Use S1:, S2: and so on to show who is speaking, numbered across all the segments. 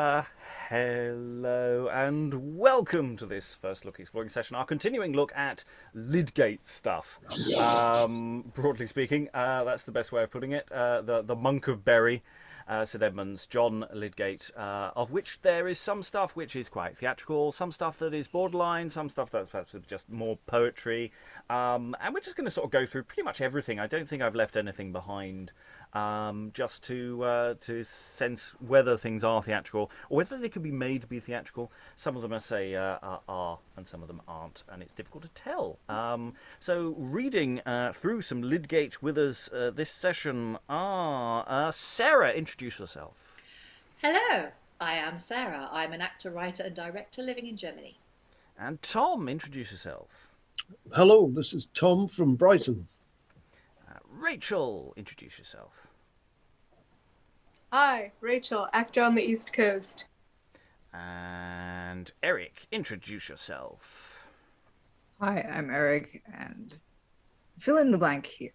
S1: Uh, Hello and welcome to this first look exploring session, our continuing look at Lydgate stuff. Broadly speaking, that's the best way of putting it. The Monk of Bury, St Edmunds, John Lydgate, of which there is some stuff which is quite theatrical, some stuff that is borderline, some stuff that's perhaps just more poetry, and we're just going to sort of go through pretty much everything. I don't think I've left anything behind. Just to sense whether things are theatrical or whether they could be made to be theatrical. Some of them, I say, are, and some of them aren't, and it's difficult to tell. So, reading through some Lydgate with us this session are Sarah. Introduce yourself.
S2: Hello, I am Sarah. I'm an actor, writer, and director living in Germany.
S1: And Tom, introduce yourself.
S3: Hello, this is Tom from Brighton.
S1: Rachael, introduce yourself.
S4: Hi, Rachael, actor on the East Coast.
S1: And Eric, introduce yourself.
S5: Hi, I'm Eric, and fill in the blank here.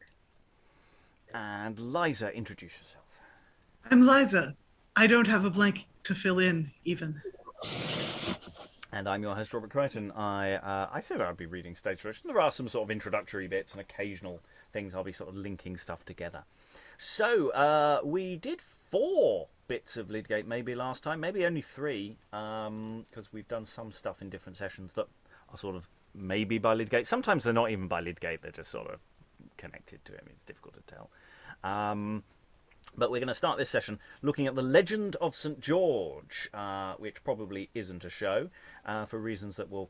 S1: And Liza, introduce yourself.
S6: I'm Liza. I don't have a blank to fill in, even.
S1: And I'm your host, Robert Crighton. I said I'd be reading stage direction. There are some sort of introductory bits and occasional things I'll be sort of linking stuff together. So, we did 4 bits of Lydgate maybe last time, maybe only 3, because we've done some stuff in different sessions that are sort of maybe by Lydgate. Sometimes they're not even by Lydgate, they're just sort of connected to him. It's difficult to tell. But we're going to start this session looking at the Legend of St George, which probably isn't a show, for reasons that we'll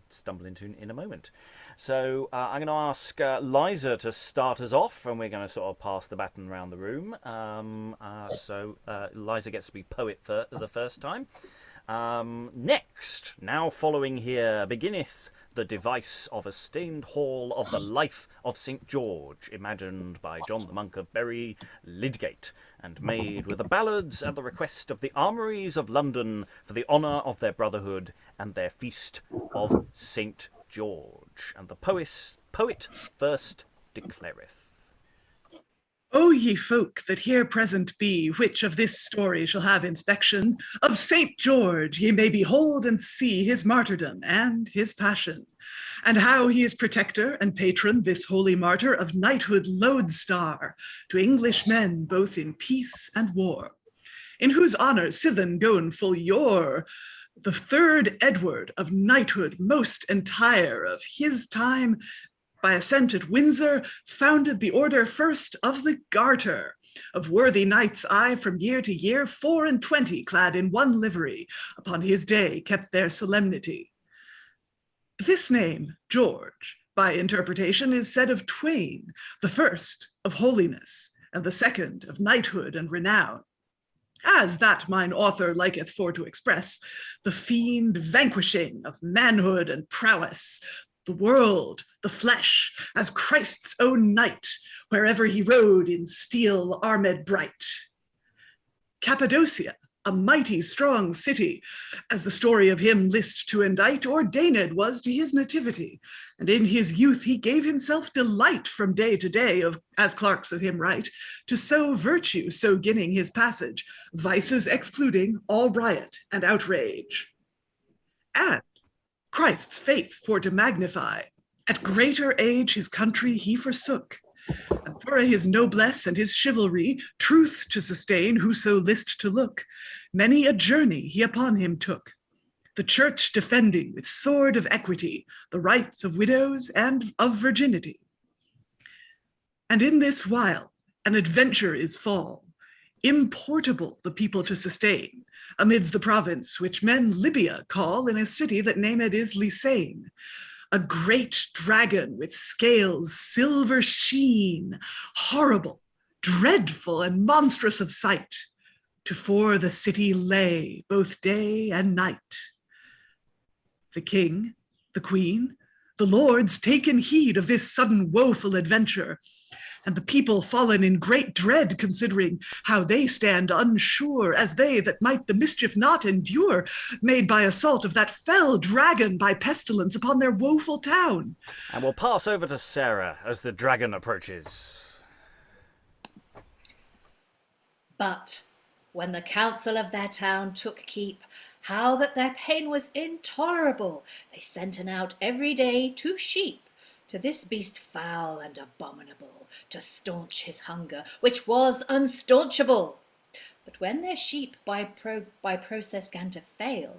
S1: stumble into in a moment. So I'm going to ask Liza to start us off, and we're going to sort of pass the baton around the room. So Liza gets to be poet for the first time. Next, now following here, beginneth the device of a stained hall of the life of St George, imagined by John the Monk of Bury, Lydgate, and made with the ballads at the request of the armories of London for the honour of their brotherhood and their feast of St George. And the poet first declareth.
S6: O ye folk that here present be, which of this story shall have inspection, of Saint George ye may behold and see his martyrdom and his passion, and how he is protector and patron, this holy martyr, of knighthood lodestar to English men both in peace and war, in whose honour sithen goen full yore the 3rd Edward of knighthood most entire of his time, by assent at Windsor, founded the order first of the Garter, of worthy knights, I from year to year 24 clad in one livery, upon his day kept their solemnity. This name, George, by interpretation is said of twain, the first of holiness, and the second of knighthood and renown. As that mine author liketh for to express, the fiend vanquishing of manhood and prowess, the world, the flesh, as Christ's own knight, wherever he rode in steel armed bright. Cappadocia, a mighty strong city, as the story of him list to indite, ordained was to his nativity, and in his youth he gave himself delight from day to day of, as clerks of him write, to sow virtue, so ginning his passage, vices excluding all riot and outrage. And Christ's faith for to magnify, at greater age his country he forsook, and for his noblesse and his chivalry, truth to sustain whoso list to look, many a journey he upon him took, the church defending with sword of equity the rights of widows and of virginity. And in this while an adventure is fall, importable the people to sustain, amidst the province which men Libya call, in a city that named is Lysain, a great dragon with scales silver sheen, horrible, dreadful, and monstrous of sight, to fore the city lay both day and night. The king, the queen, the lords taken heed of this sudden woeful adventure, and the people fallen in great dread, considering how they stand unsure, as they that might the mischief not endure, made by assault of that fell dragon by pestilence upon their woeful town.
S1: And we'll pass over to Sarah as the dragon approaches.
S2: But when the council of their town took keep, how that their pain was intolerable, they senten out every day 2 sheep to this beast foul and abominable, to staunch his hunger, which was unstaunchable. But when their sheep by process gan to fail,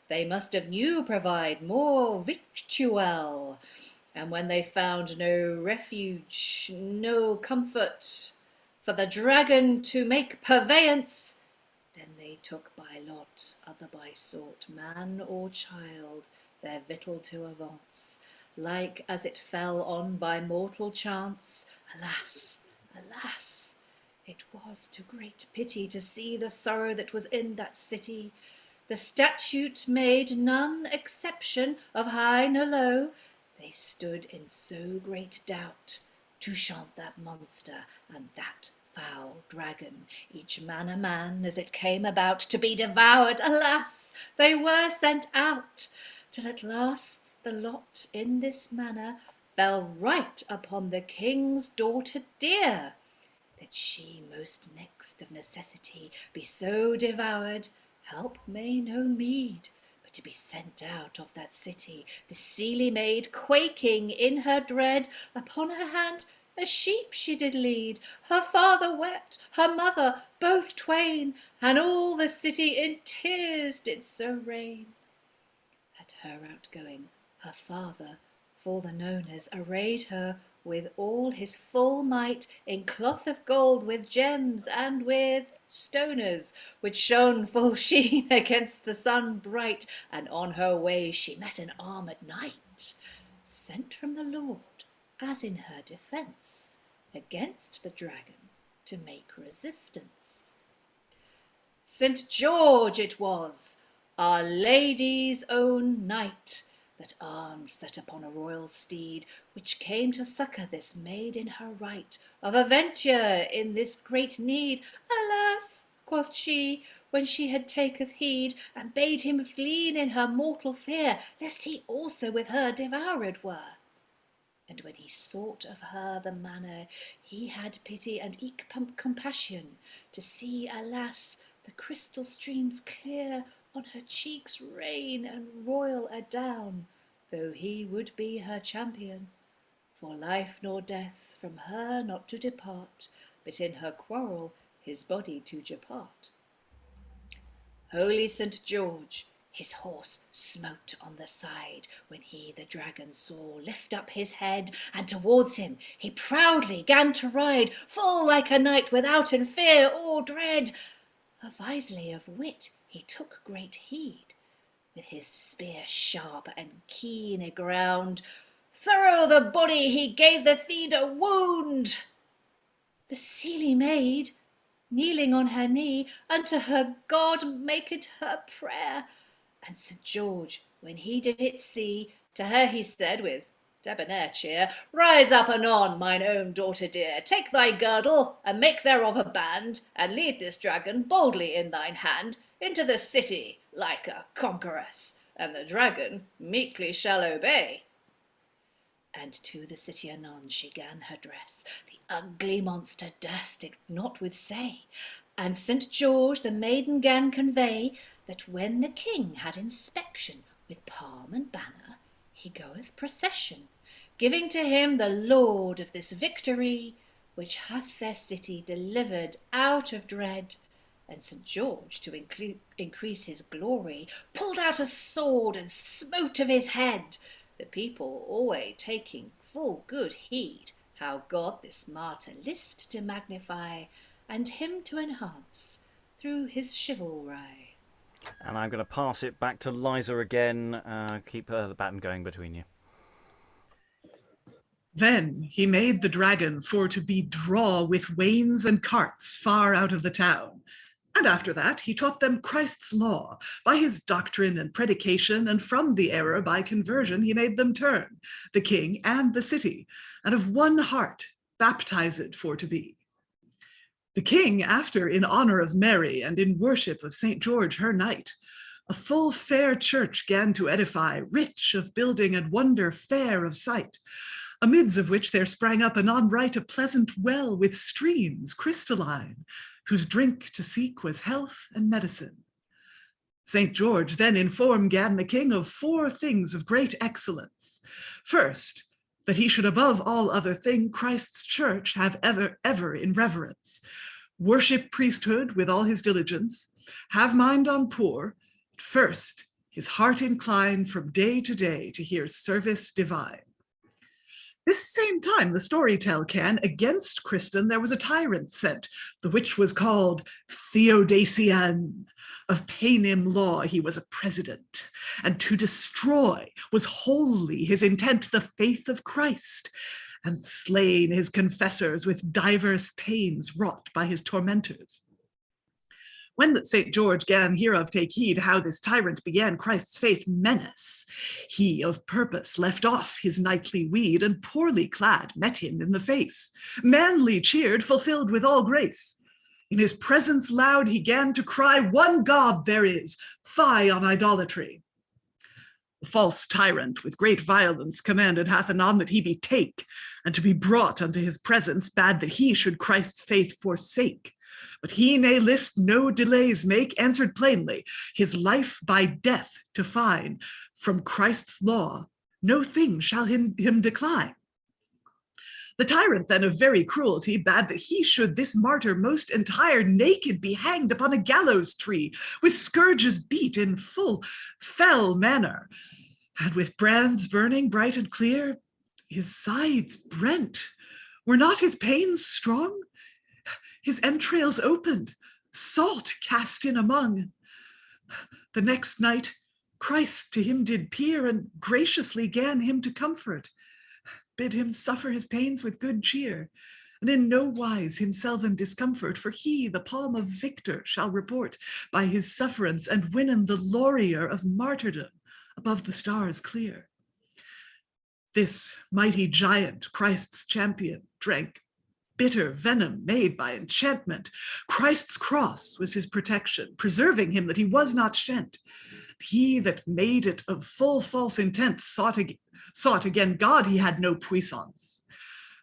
S2: they must of new provide more victual. And when they found no refuge, no comfort for the dragon to make purveyance, then they took by lot, other by sort, man or child, their victual to avance, like as it fell on by mortal chance. Alas, alas, it was to great pity to see the sorrow that was in that city. The statute made none exception of high nor low. They stood in so great doubt to chant that monster and that foul dragon, each man a man, as it came about to be devoured. Alas, they were sent out, till at last the lot in this manner fell right upon the king's daughter dear, that she most next of necessity be so devoured, help may no meed, but to be sent out of that city. The seely maid, quaking in her dread, upon her hand a sheep she did lead. Her father wept, her mother, both twain, and all the city in tears did so reign. At her outgoing, her father, for the knowners, arrayed her with all his full might, in cloth of gold, with gems and with stoners, which shone full sheen against the sun bright. And on her way she met an armed knight, sent from the Lord, as in her defence, against the dragon to make resistance. St. George it was, Our Lady's own knight, that armed sat upon a royal steed, which came to succour this maid in her right of aventure in this great need. Alas, quoth she, when she had taketh heed, and bade him flee in her mortal fear, lest he also with her devoured were. And when he sought of her the manner, he had pity and eke compassion, to see, alas, the crystal streams clear on her cheeks rain and roil adown, though he would be her champion, for life nor death from her not to depart, but in her quarrel his body to depart. Holy St. George his horse smote on the side, when he the dragon saw lift up his head, and towards him he proudly gan to ride, full like a knight withouten fear or dread. Avisely of wit he took great heed, with his spear sharp and keen aground, thorough the body he gave the fiend a wound. The seely maid, kneeling on her knee, unto her God maked her prayer. And St. George, when he did it see, to her he said with debonair cheer, Rise up anon, mine own daughter dear, take thy girdle, and make thereof a band, and lead this dragon boldly in thine hand into the city like a conqueress, and the dragon meekly shall obey. And to the city anon she gan her dress, the ugly monster durst it not withsay. And St. George the maiden gan convey, that when the king had inspection with palm and banner, he goeth procession, giving to him the Lord of this victory, which hath their city delivered out of dread. And St. George, to increase his glory, pulled out a sword and smote of his head, the people always taking full good heed how God this martyr list to magnify, and him to enhance through his chivalry.
S1: And I'm going to pass it back to Liza again. Keep the baton going between you.
S6: Then he made the dragon for to be draw with wains and carts far out of the town. And after that he taught them Christ's law by his doctrine and predication, and from the error by conversion he made them turn, the king and the city, and of one heart baptized for to be. The king after, in honour of Mary and in worship of St. George her knight, a full fair church gan to edify, rich of building and wonder fair of sight, amids of which there sprang up anon right a pleasant well with streams crystalline, whose drink to seek was health and medicine. St. George then informed gan the king of 4 things of great excellence. First, that he should above all other thing Christ's church have ever in reverence, worship priesthood with all his diligence, have mind on poor, first his heart incline from day to day to hear service divine. This same time the story tell can, against Christen there was a tyrant sent, the which was called Theodasian. Of Paynim law he was a president, and to destroy was wholly his intent the faith of Christ, and slain his confessors with divers pains wrought by his tormentors. When that St. George gan hereof take heed how this tyrant began Christ's faith menace, he of purpose left off his nightly weed, and poorly clad met him in the face, manly cheered, fulfilled with all grace. In his presence loud he gan to cry, one God there is, fie on idolatry. The false tyrant with great violence commanded hath anon that he be take, and to be brought unto his presence bade that he should Christ's faith forsake. But he ne list no delays make, answered plainly, his life by death to fine, from Christ's law no thing shall him decline. The tyrant then of very cruelty bade that he should this martyr most entire naked be hanged upon a gallows tree, with scourges beat in full fell manner, and with brands burning bright and clear, his sides brent. Were not his pains strong? His entrails opened, salt cast in among. The next night Christ to him did peer, and graciously gan him to comfort, bid him suffer his pains with good cheer, and in no wise himself in discomfort, for he the palm of victor shall report by his sufferance, and winnen the laurier of martyrdom above the stars clear. This mighty giant, Christ's champion, drank bitter venom made by enchantment. Christ's cross was his protection, preserving him that he was not shent. He that made it of full false intent sought again God he had no puissance,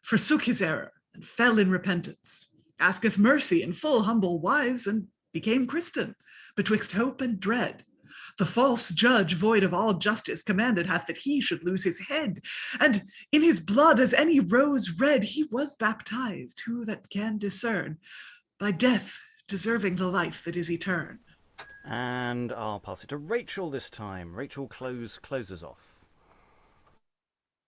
S6: forsook his error and fell in repentance, asketh mercy in full humble wise, and became Christian betwixt hope and dread. The false judge, void of all justice, commanded hath that he should lose his head, and in his blood as any rose red he was baptized, who that can discern, by death deserving the life that is etern.
S1: And I'll pass it to Rachael this time. Rachael closes off.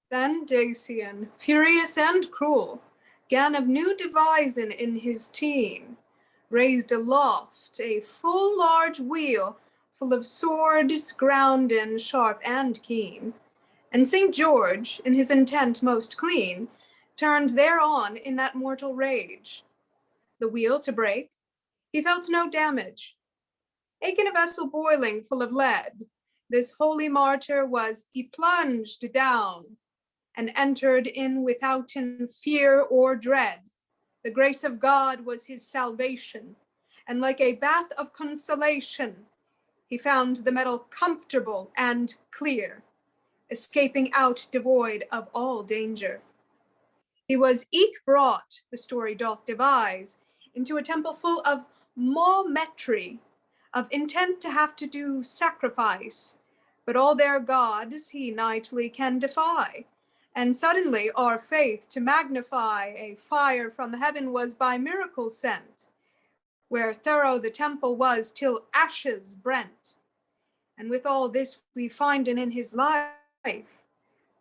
S4: Then Dacian, furious and cruel, gan of new devising in his team, raised aloft a full large wheel, full of swords grounden sharp and keen, and St. George, in his intent most clean, turned thereon in that mortal rage. The wheel to break, he felt no damage. Eke in a vessel boiling full of lead, this holy martyr was he plunged down, and entered in withouten fear or dread. The grace of God was his salvation, and like a bath of consolation, he found the metal comfortable and clear, escaping out devoid of all danger. He was eke brought, the story doth devise, into a temple full of Mahometry, of intent to have to do sacrifice, but all their gods he nightly can defy. And suddenly our faith to magnify, a fire from heaven was by miracle sent, where thorough the temple was till ashes brent. And with all this we find in his life,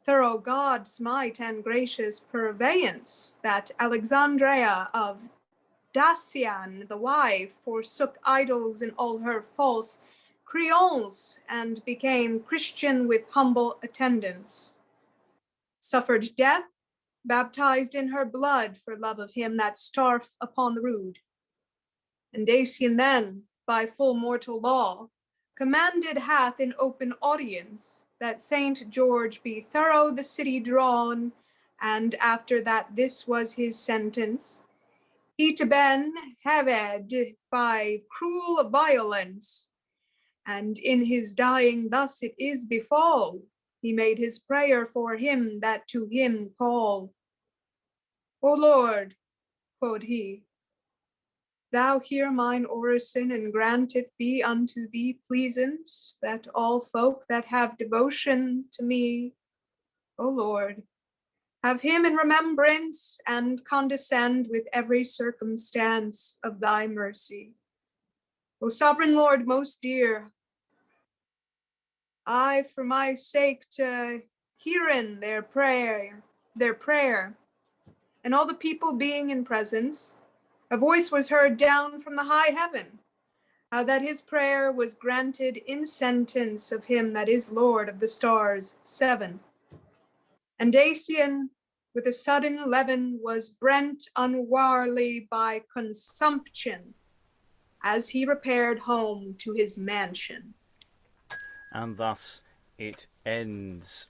S4: thorough God's might and gracious purveyance, that Alexandria of Dacian, the wife, forsook idols in all her false creoles, and became Christian with humble attendance. Suffered death, baptized in her blood for love of him that starf upon the rood. And Dacian then, by full mortal law, commanded hath in open audience that St. George be thorough the city drawn, and after that this was his sentence, he to ben haved by cruel violence, and in his dying thus it is befall, he made his prayer for him that to him call. O Lord, quod he, Thou hear mine orison, and grant it be unto thee pleasance, that all folk that have devotion to me, O Lord, have him in remembrance, and condescend with every circumstance of thy mercy. O sovereign Lord most dear, I for my sake to hearing their prayer, and all the people being in presence, a voice was heard down from the high heaven, how that his prayer was granted in sentence of him that is Lord of the stars 7. And Dacian with a sudden leaven was brent unwarly by consumption, as he repaired home to his mansion.
S1: And thus it ends.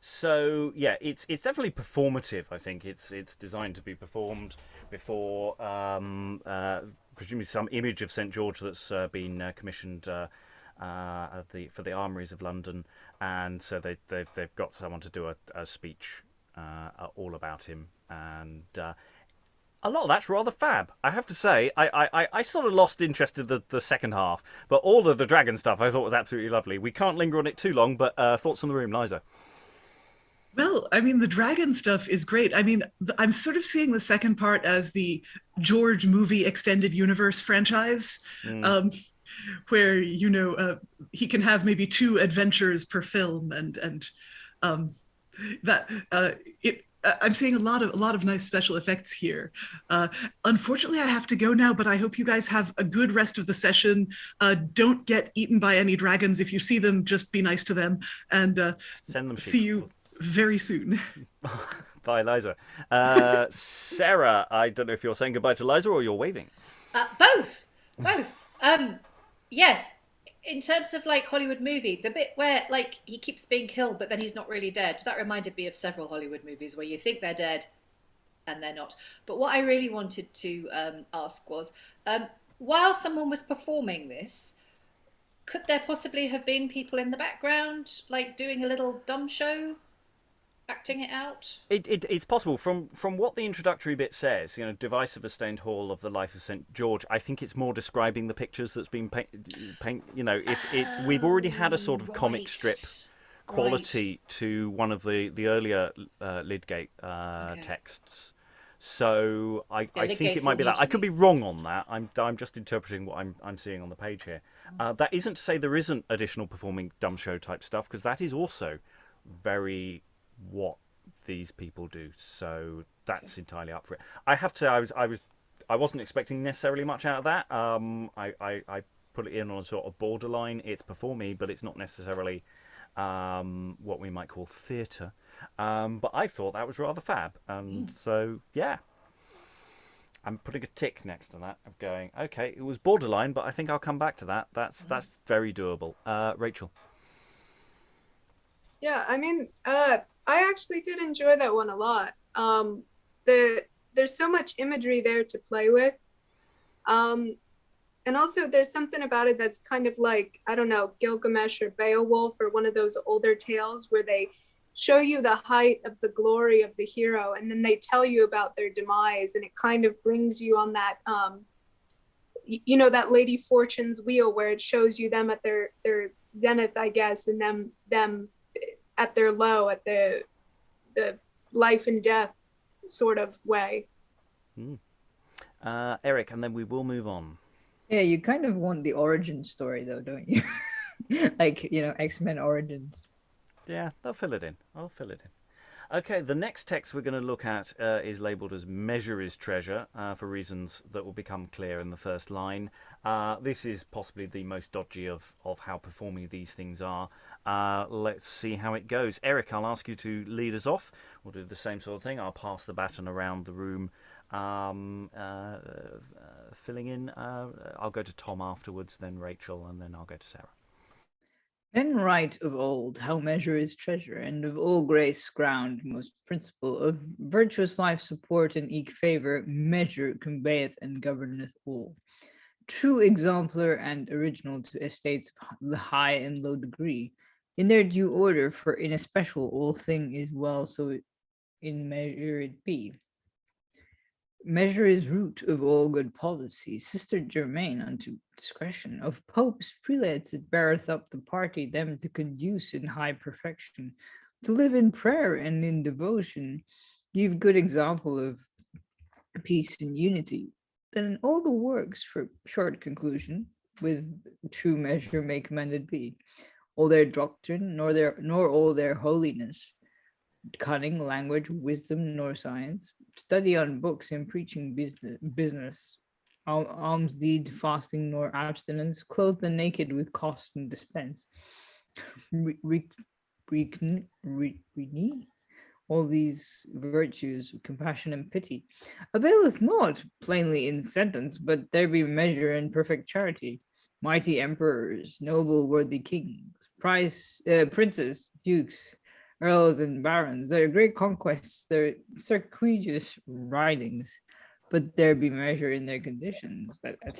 S1: So yeah, it's definitely performative. I think it's designed to be performed before presumably some image of St George that's been commissioned for the Armories of London, and so they've got someone to do a speech all about him, and a lot of that's rather fab. I have to say, I sort of lost interest in the second half, but all of the dragon stuff I thought was absolutely lovely. We can't linger on it too long, but thoughts on the room, Liza?
S6: Well, I mean, the dragon stuff is great. I mean, I'm sort of seeing the second part as the George movie extended universe franchise, where, you know, he can have maybe 2 adventures per film, and I'm seeing a lot of nice special effects here. Unfortunately, I have to go now, but I hope you guys have a good rest of the session. Don't get eaten by any dragons. If you see them, just be nice to them, and
S1: Send them
S6: see
S1: sheep.
S6: you very soon.
S1: Bye, Liza. Sarah, I don't know if you're saying goodbye to Liza or you're waving.
S2: Both. Yes. In terms of like Hollywood movie, the bit where like he keeps being killed but then he's not really dead, that reminded me of several Hollywood movies where you think they're dead and they're not. But what I really wanted to ask was, while someone was performing this, could there possibly have been people in the background like doing a little dumb show, acting it out?
S1: It's possible. From what the introductory bit says, you know, device of a stained hall of the life of St George, I think it's more describing the pictures that's been you know, we've already had a sort of comic strip quality to one of the earlier Lydgate texts. So I think it might be that. I could be wrong on that. I'm just interpreting what I'm seeing on the page here. That isn't to say there isn't additional performing dumb show type stuff, because that is also very what these people do. So that's entirely up for it. I have to say I wasn't expecting necessarily much out of that. I put it in on a sort of borderline. It's performy, but it's not necessarily what we might call theatre. But I thought that was rather fab, and so yeah, I'm putting a tick next to that of going, okay, it was borderline, but I think I'll come back to that. That's very doable. Rachael.
S4: Yeah, I mean, I actually did enjoy that one a lot. There's so much imagery there to play with. And also there's something about it that's kind of like, I don't know, Gilgamesh or Beowulf or one of those older tales where they show you the height of the glory of the hero and then they tell you about their demise, and it kind of brings you on that, you know, that Lady Fortune's wheel where it shows you them at their zenith, I guess, and them at their low, at the life and death sort of way.
S1: Eric, and then we will move on.
S5: Yeah, you kind of want the origin story though, don't you? Like, you know, X-Men Origins.
S1: Yeah, they'll fill it in. I'll fill it in. Okay, the next text we're going to look at is labelled as Measure is Treasure, for reasons that will become clear in the first line. This is possibly the most dodgy of how performing these things are. Let's see how it goes. Eric, I'll ask you to lead us off. We'll do the same sort of thing. I'll pass the baton around the room, filling in. I'll go to Tom afterwards, then Rachael, and then I'll go to Sarah.
S5: Men right of old, how measure is treasure, and of all grace ground, most principle of virtuous life support and eke favour, measure conveyeth and governeth all. True exemplar and original to estates of the high and low degree, in their due order, for in especial all thing is well, so in measure it be. Measure is root of all good policy, sister germain unto discretion. Of popes, prelates, it beareth up the party, them to conduce in high perfection, to live in prayer and in devotion, give good example of peace and unity. Then in all the works, for short conclusion, with true measure may commended be. All their doctrine, nor all their holiness, cunning, language, wisdom, nor science, study on books and preaching business, alms deed, fasting, nor abstinence, clothe the naked with cost and dispense. All these virtues, compassion and pity, availeth not plainly in sentence, but there be measure and perfect charity. Mighty emperors, noble worthy kings, princes, dukes, earls and barons, their great conquests, their circuitous ridings, but there be measure in their conditions, that a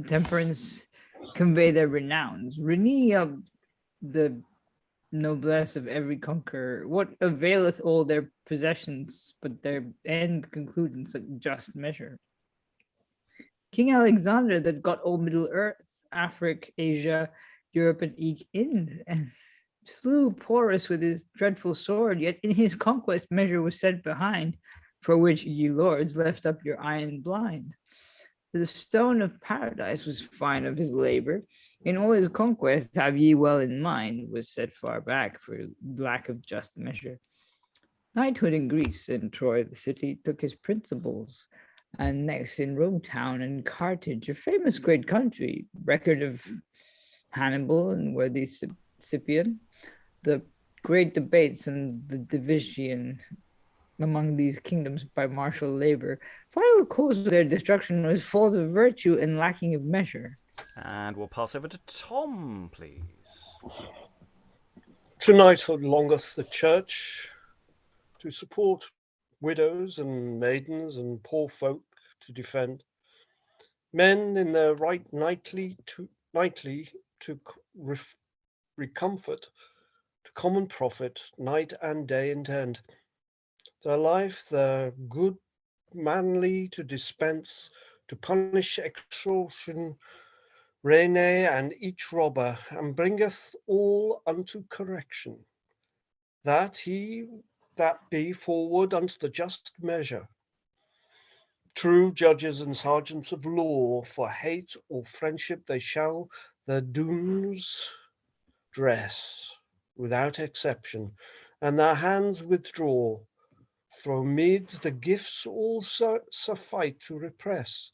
S5: temperance convey their renowns. Rene of the noblesse of every conqueror, what availeth all their possessions, but their end conclude in such just measure. King Alexander that got all Middle Earth, Africa, Asia, Europe, and eke Ind, and slew Porus with his dreadful sword, yet in his conquest measure was set behind, for which ye lords left up your iron blind. The stone of paradise was fine of his labor. In all his conquest, have ye well in mind, was set far back for lack of just measure. Knighthood in Greece and Troy, the city, took his principles, and next in Rome town and Carthage, a famous great country, record of Hannibal and worthy Scipion, the great debates and the division among these kingdoms by martial labor. Final cause of their destruction was fault of virtue and lacking of measure.
S1: And we'll pass over to Tom, please.
S3: To knighthood longeth the church to support widows and maidens and poor folk to defend. Men in their right nightly to recomfort, to common profit, night and day intend. Their life, their good manly to dispense, to punish extortion, renay, and each robber, and bringeth all unto correction, that be forward unto the just measure. True judges and sergeants of law, for hate or friendship they shall their dooms dress, without exception, and their hands withdraw. From meads the gifts also suffice to repress,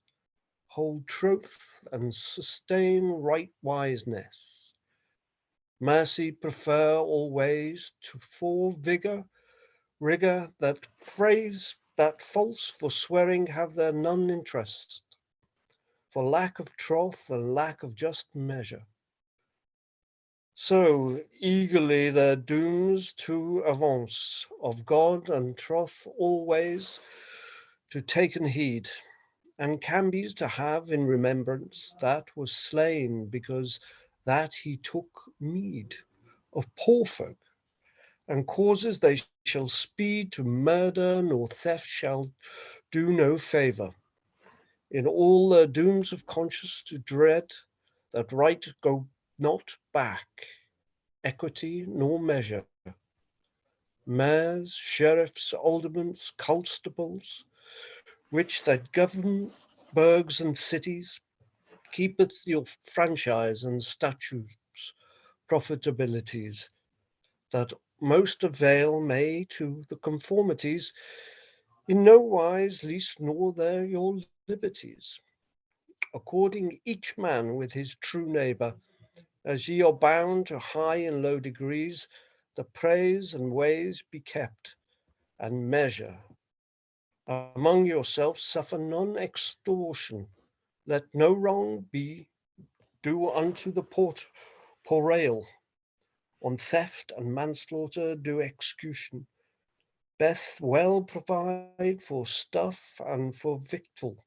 S3: hold truth and sustain right wiseness. Mercy prefer always to full rigor, that phrase that false forswearing have their none interest, for lack of troth and lack of just measure. So eagerly their dooms to avance, of God and troth always to taken heed, and Cambys to have in remembrance that was slain because that he took meed of poor folk, and causes they shall speed to murder, nor theft shall do no favour. In all their dooms of conscience to dread, that right go not back, equity nor measure. Mayors, sheriffs, aldermen, constables, which that govern burghs and cities, keepeth your franchise and statutes, profitabilities, that most avail may to the conformities, in no wise least nor their your liberties. According each man with his true neighbour, as ye are bound to high and low degrees, the praise and ways be kept, and measure. Among yourselves suffer none extortion. Let no wrong be do unto the poor on theft and manslaughter do execution. Beth well provide for stuff and for victual.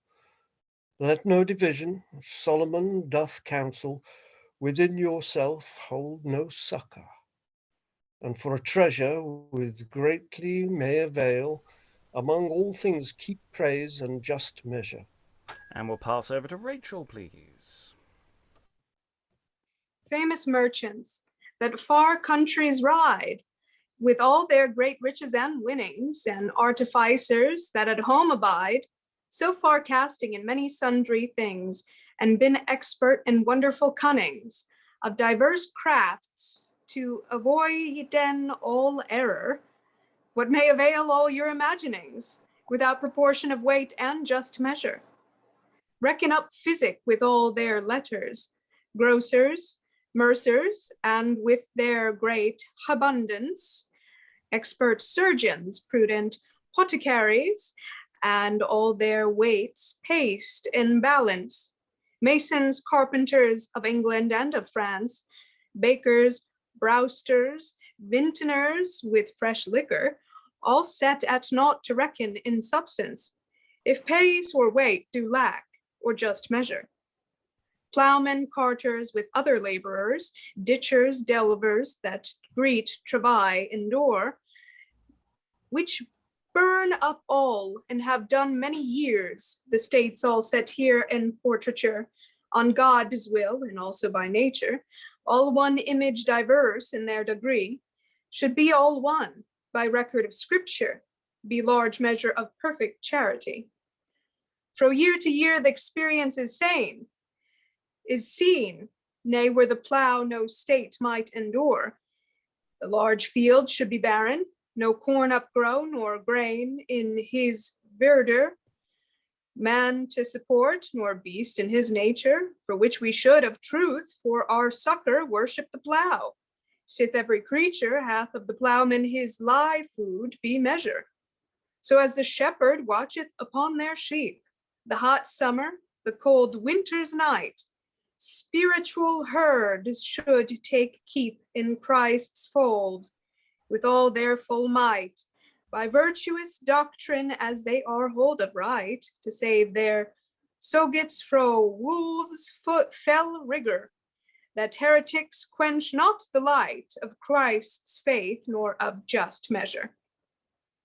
S3: Let no division, Solomon doth counsel, within yourself hold no succor. And for a treasure with greatly may avail, Among all things keep praise and just measure.
S1: And we'll pass over to Rachael, please.
S4: Famous merchants that far countries ride, with all their great riches and winnings, and artificers that at home abide, so far casting in many sundry things, and been expert in wonderful cunnings, of diverse crafts, to avoiden all error, what may avail all your imaginings, without proportion of weight and just measure? Reckon up physic with all their letters, grocers, mercers, and with their great abundance, expert surgeons, prudent apothecaries, and all their weights paced in balance, masons, carpenters of England and of France, bakers, brewsters, vintners with fresh liquor, all set at naught to reckon in substance, if pace or weight do lack, or just measure. Ploughmen, carters with other laborers, ditchers, delvers that greet, travail, endure, which burn up all and have done many years, the states all set here in portraiture, on God's will and also by nature, all one image diverse in their degree, should be all one, by record of scripture, be large measure of perfect charity. Fro year to year the experience is seen, nay, where the plough no state might endure. The large field should be barren, no corn upgrow, nor grain in his verdure, man to support, nor beast in his nature, for which we should of truth for our succor worship the plough. Sith every creature hath of the ploughman his live food be measure. So as the shepherd watcheth upon their sheep, the hot summer, the cold winter's night, spiritual herds should take keep in Christ's fold, with all their full might, by virtuous doctrine as they are hold of right, to save their sogets fro wolves' foot fell rigor, that heretics quench not the light of Christ's faith, nor of just measure.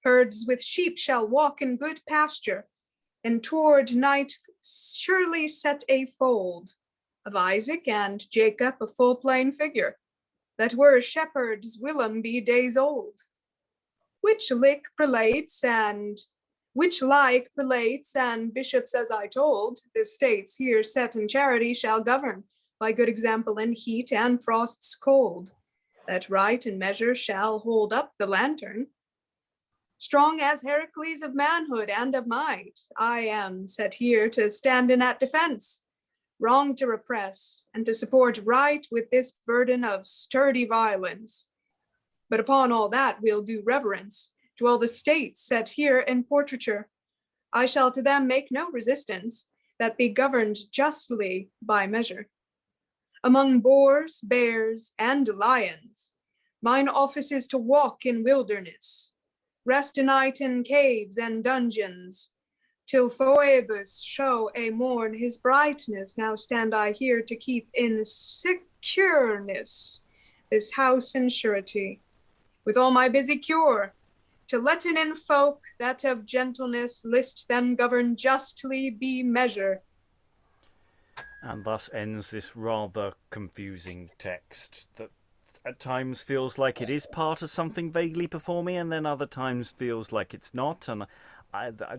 S4: Herds with sheep shall walk in good pasture, and toward night surely set a fold of Isaac and Jacob, a full plain figure, that were shepherds whilom be days old, which like prelates and bishops, as I told, the states here set in charity shall govern by good example in heat and frost's cold, that right and measure shall hold up the lantern. Strong as Heracles of manhood and of might, I am set here to stand in at defense, wrong to repress, and to support right with this burden of sturdy violence. But upon all that we'll do reverence to all the states set here in portraiture. I shall to them make no resistance, that be governed justly by measure. Among boars, bears, and lions, mine office is to walk in wilderness, rest a night in caves and dungeons, till Phoebus show a morn his brightness. Now stand I here to keep in secureness this house in surety, with all my busy cure, to letten in folk that of gentleness list them govern justly be measure.
S1: And thus ends this rather confusing text that at times feels like it is part of something vaguely performing, and then other times feels like it's not, and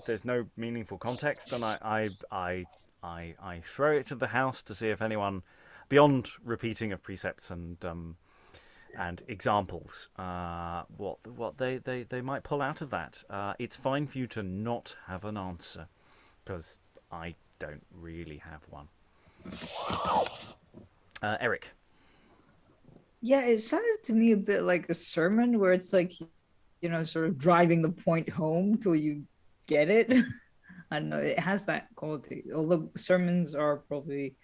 S1: there's no meaningful context, and I throw it to the house to see if anyone, beyond repeating of precepts and examples, what they might pull out of that. It's fine for you to not have an answer, because I don't really have one. Eric.
S5: Yeah, it sounded to me a bit like a sermon where it's like, sort of driving the point home till you get it. I don't know, it has that quality. Although sermons are probably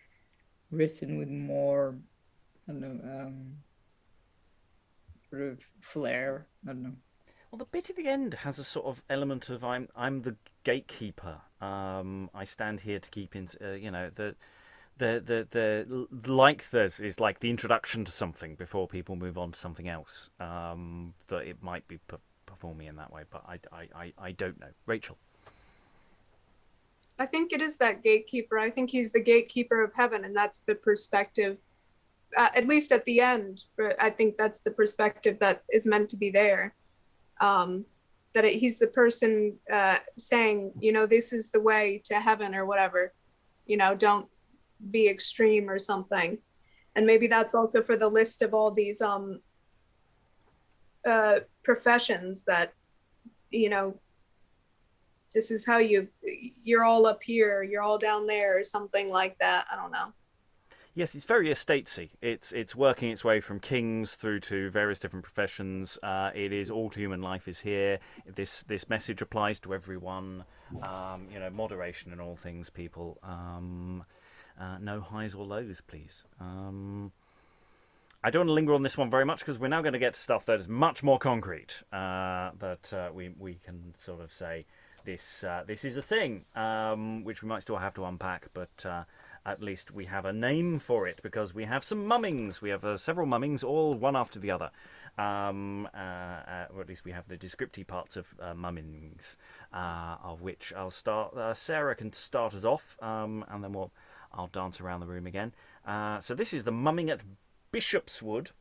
S5: written with more, I don't know, sort of flair. I don't know.
S1: Well, the bit at the end has a sort of element of I'm the gatekeeper. I stand here to keep in, the like this is like the introduction to something before people move on to something else. That it might be for me in that way, but I don't know. Rachel.
S4: I think it is that gatekeeper. I think he's the gatekeeper of heaven, and that's the perspective, at least at the end. But I think that's the perspective that is meant to be there. He's the person saying, this is the way to heaven or whatever. Don't be extreme or something. And maybe that's also for the list of all these professions that, this is how you're all up here, you're all down there, or something like that. I don't know.
S1: Yes, it's very estatesy. It's working its way from kings through to various different professions. It is all human life is here. This message applies to everyone. Moderation in all things, people. No highs or lows, please. I don't want to linger on this one very much because we're now going to get to stuff that is much more concrete. That we can sort of say this is a thing, which we might still have to unpack, but. At least we have a name for it because we have some mummings. We have several mummings, all one after the other. Or at least we have the descriptive parts of mummings, of which I'll start. Sarah can start us off, and then I'll dance around the room again. So this is the mumming at Bishopswood.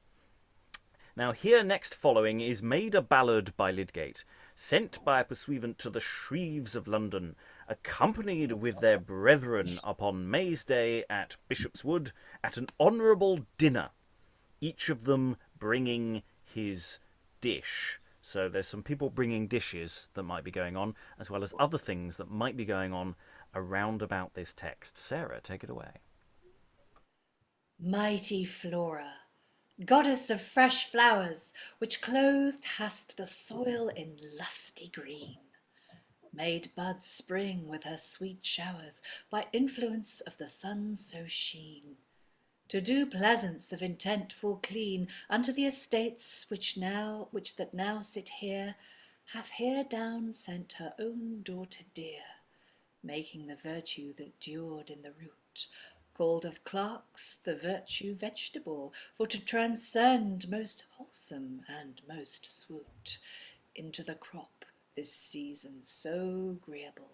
S1: Now here next following is made a ballad by Lydgate, sent by a pursuivant to the Shreves of London, accompanied with their brethren upon May's Day at Bishopswood at an honourable dinner, each of them bringing his dish. So there's some people bringing dishes that might be going on, as well as other things that might be going on around about this text. Sarah, take it away.
S2: Mighty Flora, goddess of fresh flowers, which clothed hast the soil in lusty green, made buds spring with her sweet showers by influence of the sun so sheen, to do pleasance of intent full clean unto the estates which that now sit here, hath here down sent her own daughter dear, making the virtue that dured in the root, called of clerks the virtue vegetable, for to transcend most wholesome and most sweet into the crop this season so agreeable.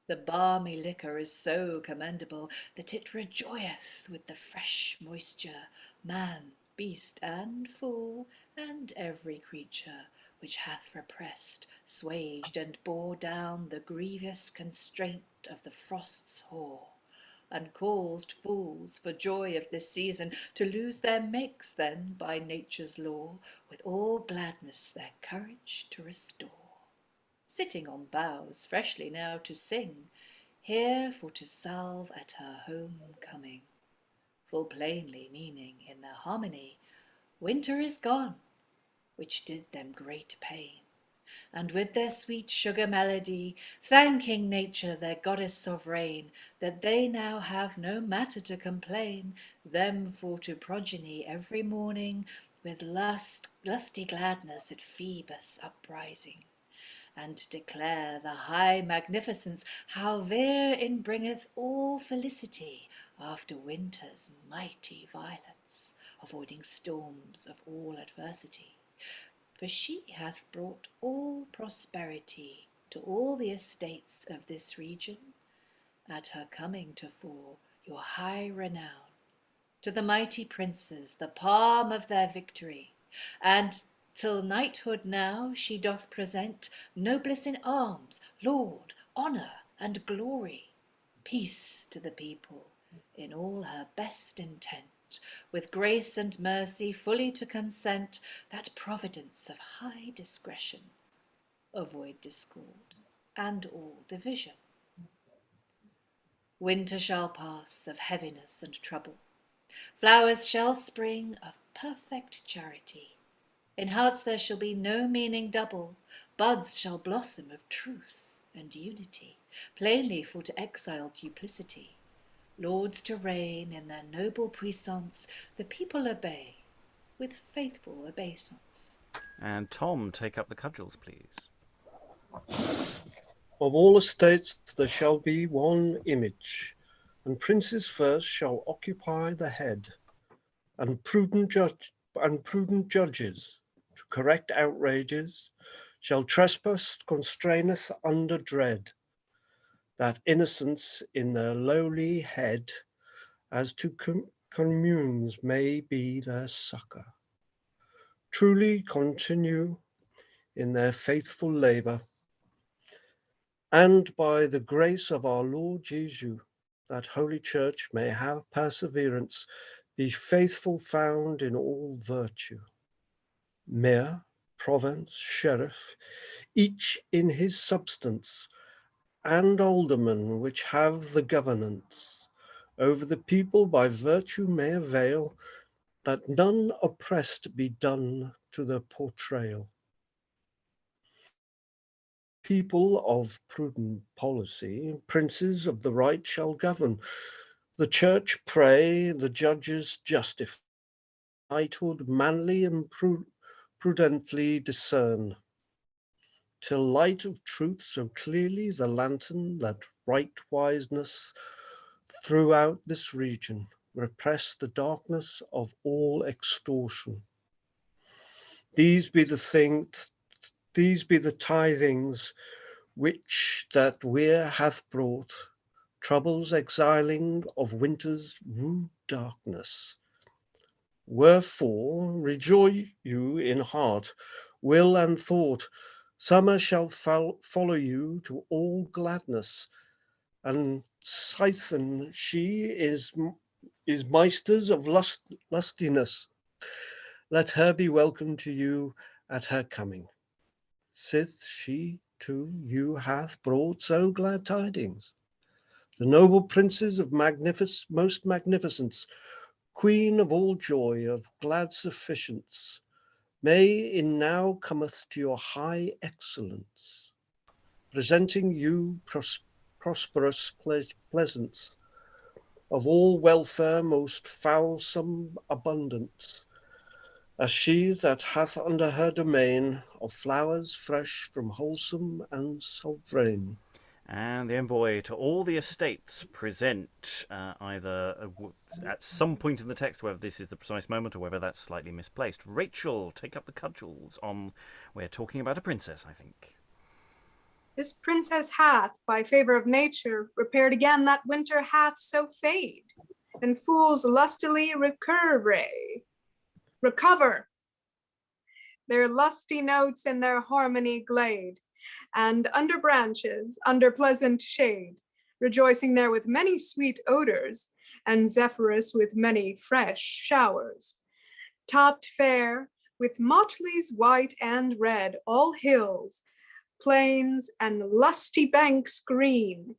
S2: The balmy liquor is so commendable that it rejoiceth with the fresh moisture, man, beast, and fool, and every creature which hath repressed, swaged, and bore down the grievous constraint of the frost's whore, and caused fools for joy of this season to lose their makes then by nature's law, with all gladness their courage to restore. Sitting on boughs freshly now to sing, here for to salve at her home coming, full plainly meaning in their harmony, winter is gone, which did them great pain, and with their sweet sugar melody, thanking nature their goddess of rain, that they now have no matter to complain, them for to progeny every morning, with lusty gladness at Phoebus uprising, and declare the high magnificence how therein bringeth all felicity after winter's mighty violence, avoiding storms of all adversity. For she hath brought all prosperity to all the estates of this region, at her coming to fore your high renown, to the mighty princes the palm of their victory, and till knighthood now she doth present noblesse in arms, laud, honour, and glory, peace to the people in all her best intent, with grace and mercy fully to consent, that providence of high discretion avoid discord and all division. Winter shall pass of heaviness and trouble, flowers shall spring of perfect charity, in hearts there shall be no meaning double, buds shall blossom of truth and unity, plainly for to exile duplicity, lords to reign in their noble puissance, the people obey with faithful obeisance.
S1: And Tom, take up the cudgels, please.
S3: Of all estates there shall be one image, and princes first shall occupy the head, and prudent judges to correct outrages, shall trespass constraineth under dread, that innocence in their lowly head, as to communes may be their succour. Truly continue in their faithful labour, and by the grace of our Lord Jesus, that Holy Church may have perseverance, be faithful found in all virtue. Mayor, province, sheriff, each in his substance, and aldermen which have the governance over the people by virtue may avail, that none oppressed be done to the portrayal. People of prudent policy, princes of the right shall govern. The church pray, the judges justify, knighthood manly and prudently discern, till light of truth so clearly the lantern that right wiseness throughout this region repress the darkness of all extortion. These be the tithings which that weir hath brought, troubles exiling of winter's rude darkness. Wherefore rejoice you in heart, will and thought, summer shall follow you to all gladness, and Scythen she is meisters of lustiness. Let her be welcome to you at her coming, sith she to you hath brought so glad tidings. The noble princes of most magnificence, queen of all joy, of glad sufficience, may in now cometh to your high excellence, presenting you prosperous pleasance, of all welfare most fowlsome abundance, as she that hath under her domain of flowers fresh from wholesome and sovereign.
S1: And the envoy to all the estates present, either at some point in the text, whether this is the precise moment or whether that's slightly misplaced. Rachael, take up the cudgels on. We're talking about a princess, I think.
S4: This princess hath, by favour of nature, repaired again that winter hath so fade, and fools lustily recover their lusty notes in their harmony glade, and under branches, under pleasant shade, rejoicing there with many sweet odors, and Zephyrus with many fresh showers, topped fair with motleys white and red, all hills, plains, and lusty banks green,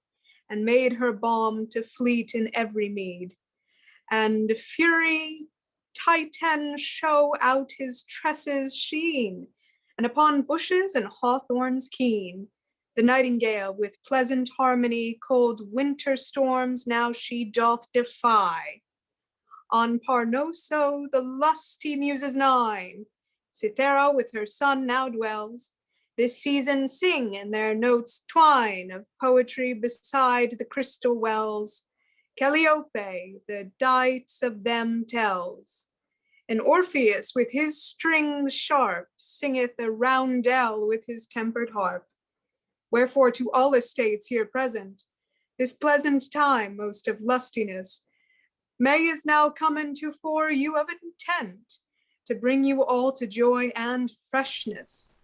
S4: and made her balm to fleet in every mead, and fury Titan show out his tresses sheen, and upon bushes and hawthorns keen, the nightingale with pleasant harmony cold winter storms now she doth defy. On Parnoso the lusty muses nine, Cythera with her son now dwells, this season sing in their notes twine of poetry beside the crystal wells. Calliope the dights of them tells, and Orpheus with his strings sharp singeth a roundel with his tempered harp. Wherefore to all estates here present, this pleasant time most of lustiness, May is now comen to for you of intent, to bring you all to joy and freshness,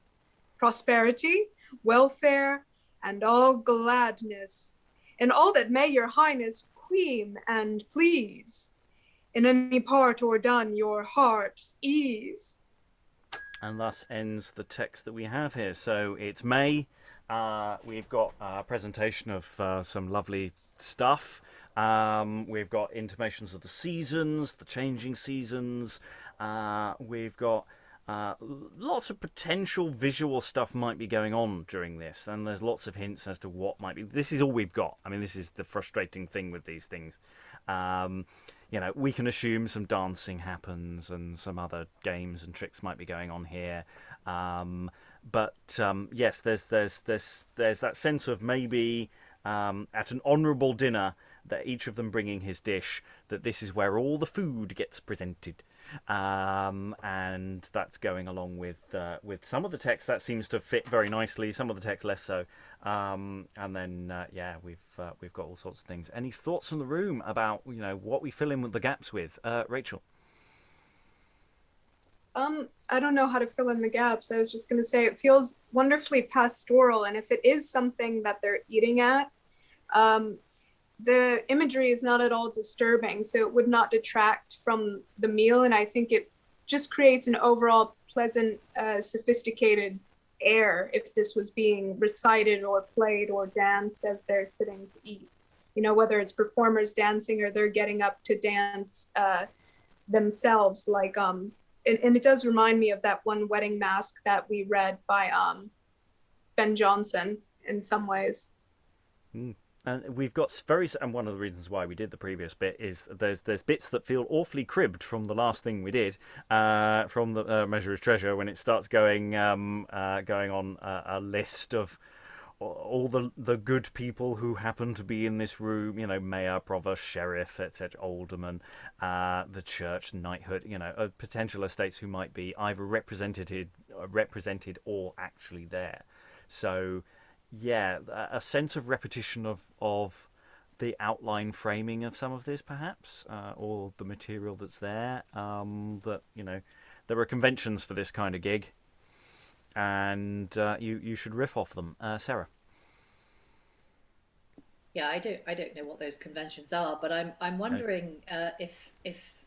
S4: prosperity, welfare, and all gladness, in all that may your highness queen and please, in any part or done your heart's ease.
S1: And thus ends the text that we have here. So it's May. We've got a presentation of some lovely stuff. We've got intimations of the seasons, the changing seasons. We've got lots of potential visual stuff might be going on during this, and there's lots of hints as to what might be. This is all we've got. I mean, this is the frustrating thing with these things. We can assume some dancing happens and some other games and tricks might be going on here. But yes, there's that sense of maybe at an honourable dinner that each of them bringing his dish, that this is where all the food gets presented. And that's going along with some of the text that seems to fit very nicely, some of the text less so. And then we've got all sorts of things. Any thoughts from the room about what we fill in with the gaps with? Rachael.
S4: I don't know how to fill in the gaps. I was just going to say it feels wonderfully pastoral, and if it is something that they're eating at, the imagery is not at all disturbing, so it would not detract from the meal, and I think it just creates an overall pleasant, sophisticated air if this was being recited or played or danced as they're sitting to eat. Whether it's performers dancing or they're getting up to dance themselves, like and it does remind me of that one wedding masque that we read by Ben Jonson in some ways.
S1: And we've got and one of the reasons why we did the previous bit is there's bits that feel awfully cribbed from the last thing we did, from the Measure of Treasure, when it starts going on a list of all the good people who happen to be in this room, mayor, provost, sheriff, etc., alderman, the church, knighthood, potential estates who might be either represented or actually there. So, yeah, a sense of repetition of the outline framing of some of this, perhaps, or the material that's there. That there are conventions for this kind of gig, and you should riff off them. Sarah.
S2: Yeah, I don't know what those conventions are, but I'm wondering if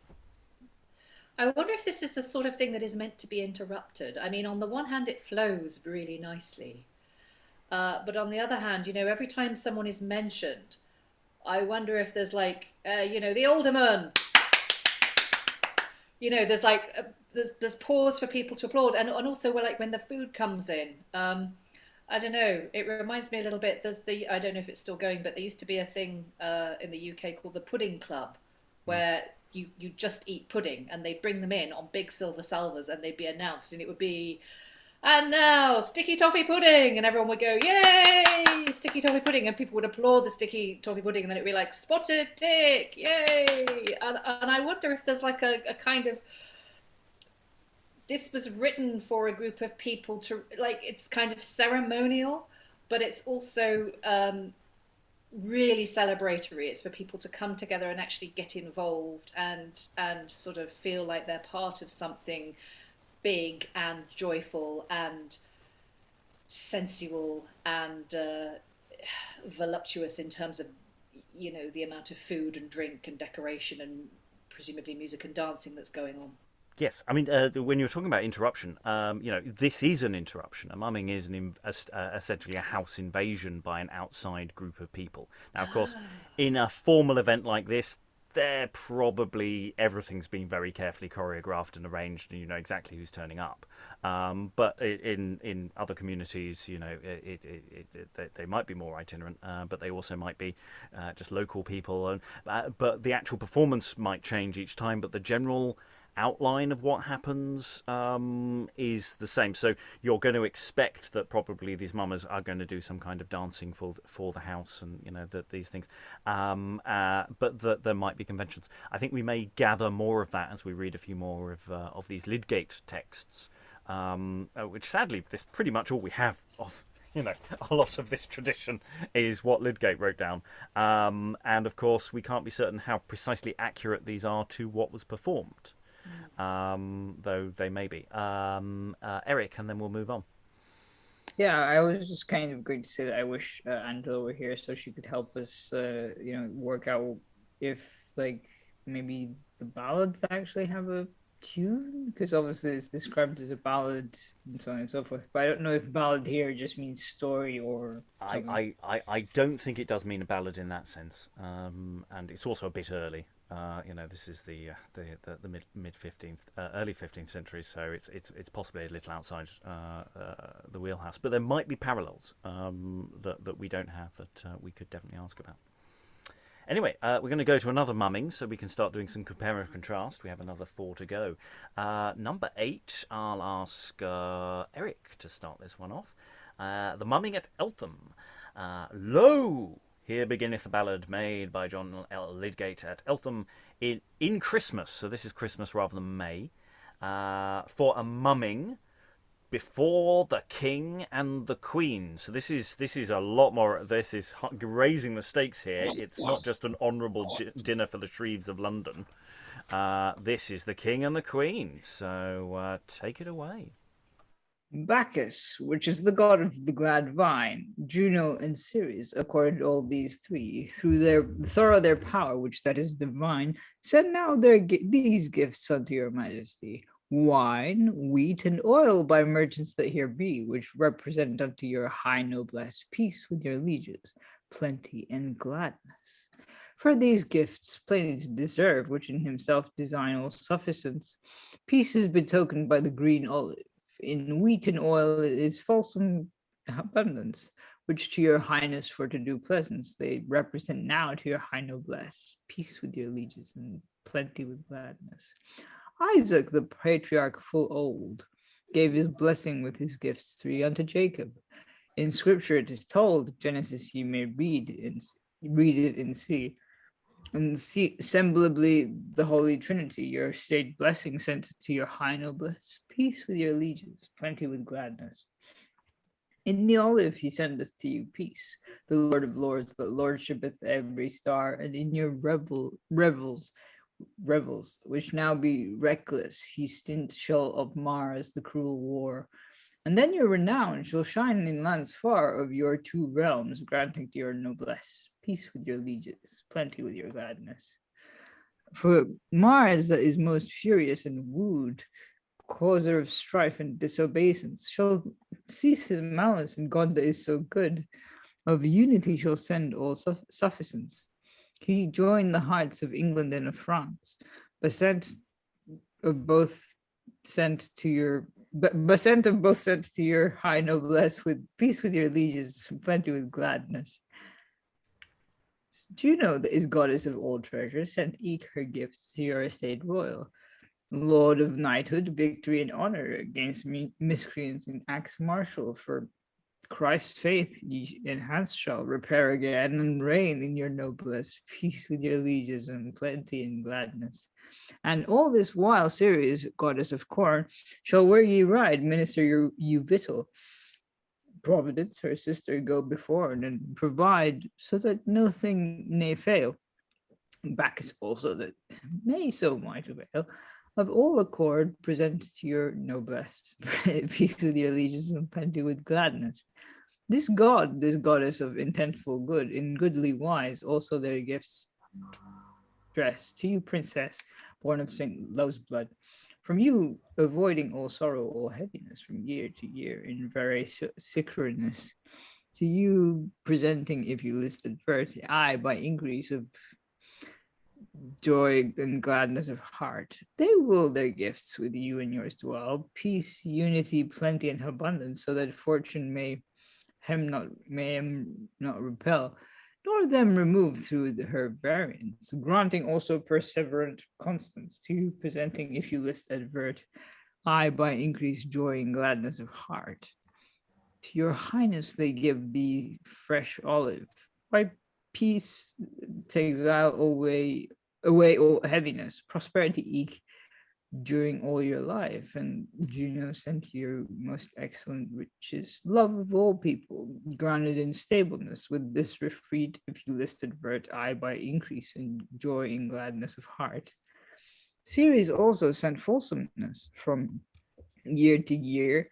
S2: I wonder if this is the sort of thing that is meant to be interrupted. I mean, on the one hand, it flows really nicely, but on the other hand, every time someone is mentioned, I wonder if there's the alderman. There's there's pause for people to applaud, and also when the food comes in. I don't know. It reminds me a little bit. I don't know if it's still going, but there used to be a thing in the UK called the Pudding Club, where you just eat pudding, and they'd bring them in on big silver salvers, and they'd be announced, and it would be, and now sticky toffee pudding, and everyone would go, yay, sticky toffee pudding, and people would applaud the sticky toffee pudding, and then it'd be like spotted tick, yay, and I wonder if there's a kind of, this was written for a group of people to it's kind of ceremonial, but it's also really celebratory. It's for people to come together and actually get involved and sort of feel like they're part of something big and joyful and sensual and voluptuous in terms of the amount of food and drink and decoration and presumably music and dancing that's going on.
S1: Yes, I mean, when you're talking about interruption, this is an interruption. A mumming is essentially a house invasion by an outside group of people. Now, of course, in a formal event like this, everything's been very carefully choreographed and arranged, and you know exactly who's turning up. But in other communities, they might be more itinerant, but they also might be just local people. But the actual performance might change each time, but the general outline of what happens is the same. So you're going to expect that probably these mummers are going to do some kind of dancing for the house, and these things. But that there might be conventions. I think we may gather more of that as we read a few more of these Lydgate texts, which sadly this pretty much all we have of. A lot of this tradition is what Lydgate wrote down. And of course, we can't be certain how precisely accurate these are to what was performed. Though they may be. Eric, and then we'll move on.
S5: Yeah, I was just kind of going to say that I wish Angela were here so she could help us, work out if maybe the ballads actually have a tune, because obviously it's described as a ballad and so on and so forth. But I don't know if ballad here just means story or something.
S1: I don't think it does mean a ballad in that sense, and it's also a bit early. This is the mid 15th, early 15th century, so it's possibly a little outside the wheelhouse. But there might be parallels that we don't have that we could definitely ask about. Anyway, we're going to go to another mumming, so we can start doing some compare and contrast. We have another 4 to go. Number 8, I'll ask Eric to start this one off. The mumming at Eltham. Lo! Here beginneth a ballad made by John Lydgate at Eltham in Christmas, so this is Christmas rather than May, for a mumming before the king and the queen. So this is a lot more. This is raising the stakes here. It's not just an honourable dinner for the Shreves of London. This is the king and the queen. So take it away.
S5: Bacchus, which is the god of the glad vine, Juno and Ceres, accorded all these three, through their power, which that is divine, send now these gifts unto your majesty: wine, wheat, and oil by merchants that here be, which represent unto your high noblesse peace with your lieges, plenty and gladness. For these gifts plainly deserve, which in himself design all sufficence. Peace is betokened by the green olive. In wheat and oil is fulsome abundance, which to your highness for to do pleasance they represent now to your high noblesse, peace with your lieges, and plenty with gladness. Isaac, the patriarch full old, gave his blessing with his gifts three unto Jacob. In scripture it is told, Genesis ye may read it and see. And semblably the Holy Trinity, your state blessing sent to your high noblesse, peace with your lieges, plenty with gladness. In the olive he sendeth to you peace, the Lord of lords that lordshipeth every star, and in your revels, which now be reckless, he stint shall of Mars the cruel war. And then your renown shall shine in lands far of your two realms, granting to your noblesse peace with your lieges, plenty with your gladness. For Mars that is most furious and wooed, causer of strife and disobeisance, shall cease his malice, and God that is so good, of unity shall send all sufficence. He joined the hearts of England and of France, Basent of both sent to your high noblesse, with peace with your lieges, plenty with gladness. Juno, that is goddess of all treasure, sent eke her gifts to your estate royal, lord of knighthood, victory and honor against miscreants in acts martial. For Christ's faith ye enhanced shall repair again and reign in your noblesse, peace with your lieges, and plenty and gladness. And all this while Ceres, goddess of corn, shall where ye ride minister you victual. Providence, her sister, go before and provide, so that no thing may fail. Bacchus also that may so might avail, of all accord present to your noblesse, peace with your lieges, and plenty with gladness. This god, this goddess of intentful good, in goodly wise also their gifts dress. To you, princess, born of St. Love's blood, from you avoiding all sorrow, all heaviness, from year to year in very sickness. To you presenting, if you list advert, I by increase of joy and gladness of heart. They will their gifts with you and yours dwell, peace, unity, plenty, and abundance, so that fortune may him not repel, nor them remove through her variance, granting also perseverant constance, to you presenting, if you list advert, I by increased joy and gladness of heart. To your highness they give thee fresh olive, by peace to exile away all heaviness, prosperity eke during all your life, and Juno sent you most excellent riches, love of all people, grounded in stableness, with this retreat, if you list advert, I by increase in joy and gladness of heart. Ceres also sent fulsomeness from year to year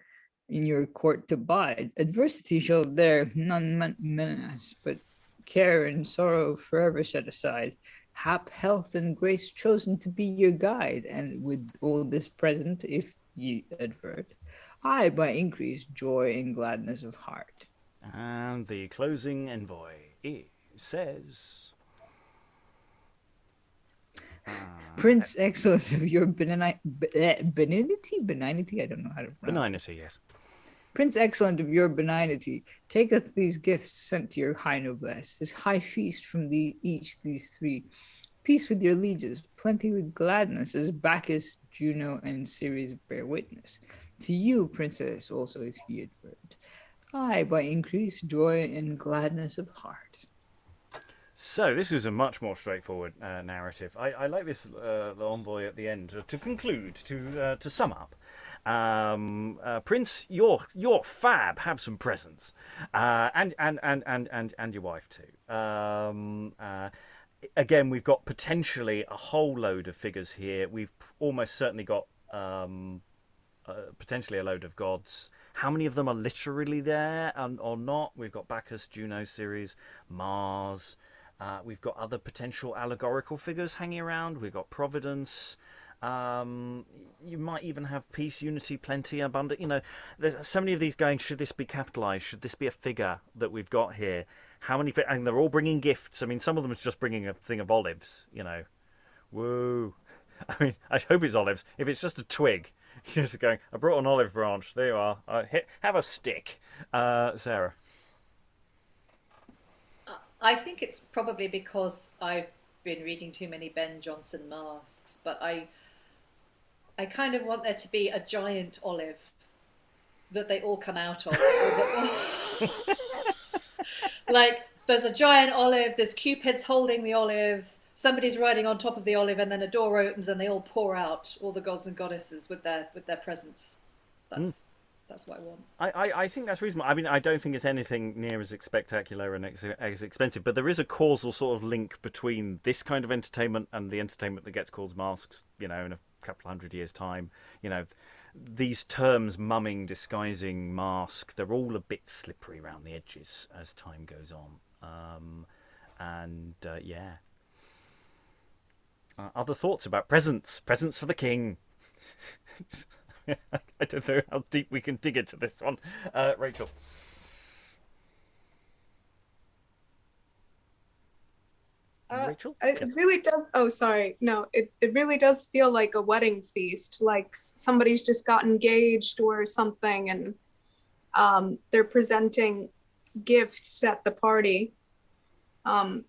S5: in your court to bide. Adversity shall there none menace, but care and sorrow forever set aside. Hap, health, and grace chosen to be your guide, and with all this present, if ye advert, I by increase joy and gladness of heart.
S1: And the closing envoy says,
S5: Prince excellent of your benignity, I don't know how to pronounce
S1: benignity, yes.
S5: Prince excellent of your benignity, taketh these gifts sent to your high noblesse, this high feast from each these three, peace with your lieges, plenty with gladness, as Bacchus, Juno, and Ceres bear witness. To you, princess, also if ye advert, I by increased joy and gladness of heart.
S1: So this was a much more straightforward narrative. I like this the envoy at the end to conclude, to sum up. Prince, you're fab. Have some presents, and your wife too. Again, we've got potentially a whole load of figures here. We've almost certainly got potentially a load of gods. How many of them are literally there or not? We've got Bacchus, Juno, Ceres, Mars. We've got other potential allegorical figures hanging around. We've got Providence. You might even have peace, unity, plenty, abundant. You know, there's so many of these going, should this be capitalized? Should this be a figure that we've got here? How many? And they're all bringing gifts. I mean, some of them is just bringing a thing of olives, you know. Woo. I mean, I hope it's olives. If it's just a twig, you're just going, I brought an olive branch. There you are. Have a stick. Sarah.
S2: I think it's probably because I've been reading too many Ben Jonson masks, but I kind of want there to be a giant olive that they all come out of. Like, there's a giant olive, there's Cupids holding the olive, somebody's riding on top of the olive, and then a door opens and they all pour out, all the gods and goddesses with their presents. That's what I want.
S1: I think that's reasonable. I mean, I don't think it's anything near as spectacular and as expensive, but there is a causal sort of link between this kind of entertainment and the entertainment that gets called masks, you know, in a couple of hundred years' time. You know, these terms, mumming, disguising, mask, they're all a bit slippery around the edges as time goes on. Yeah. Other thoughts about presents for the king. I don't know how deep we can dig into this one. Rachael. Rachael?
S4: It really does. Oh, sorry. No, it really does feel like a wedding feast, like somebody's just got engaged or something, and they're presenting gifts at the party. I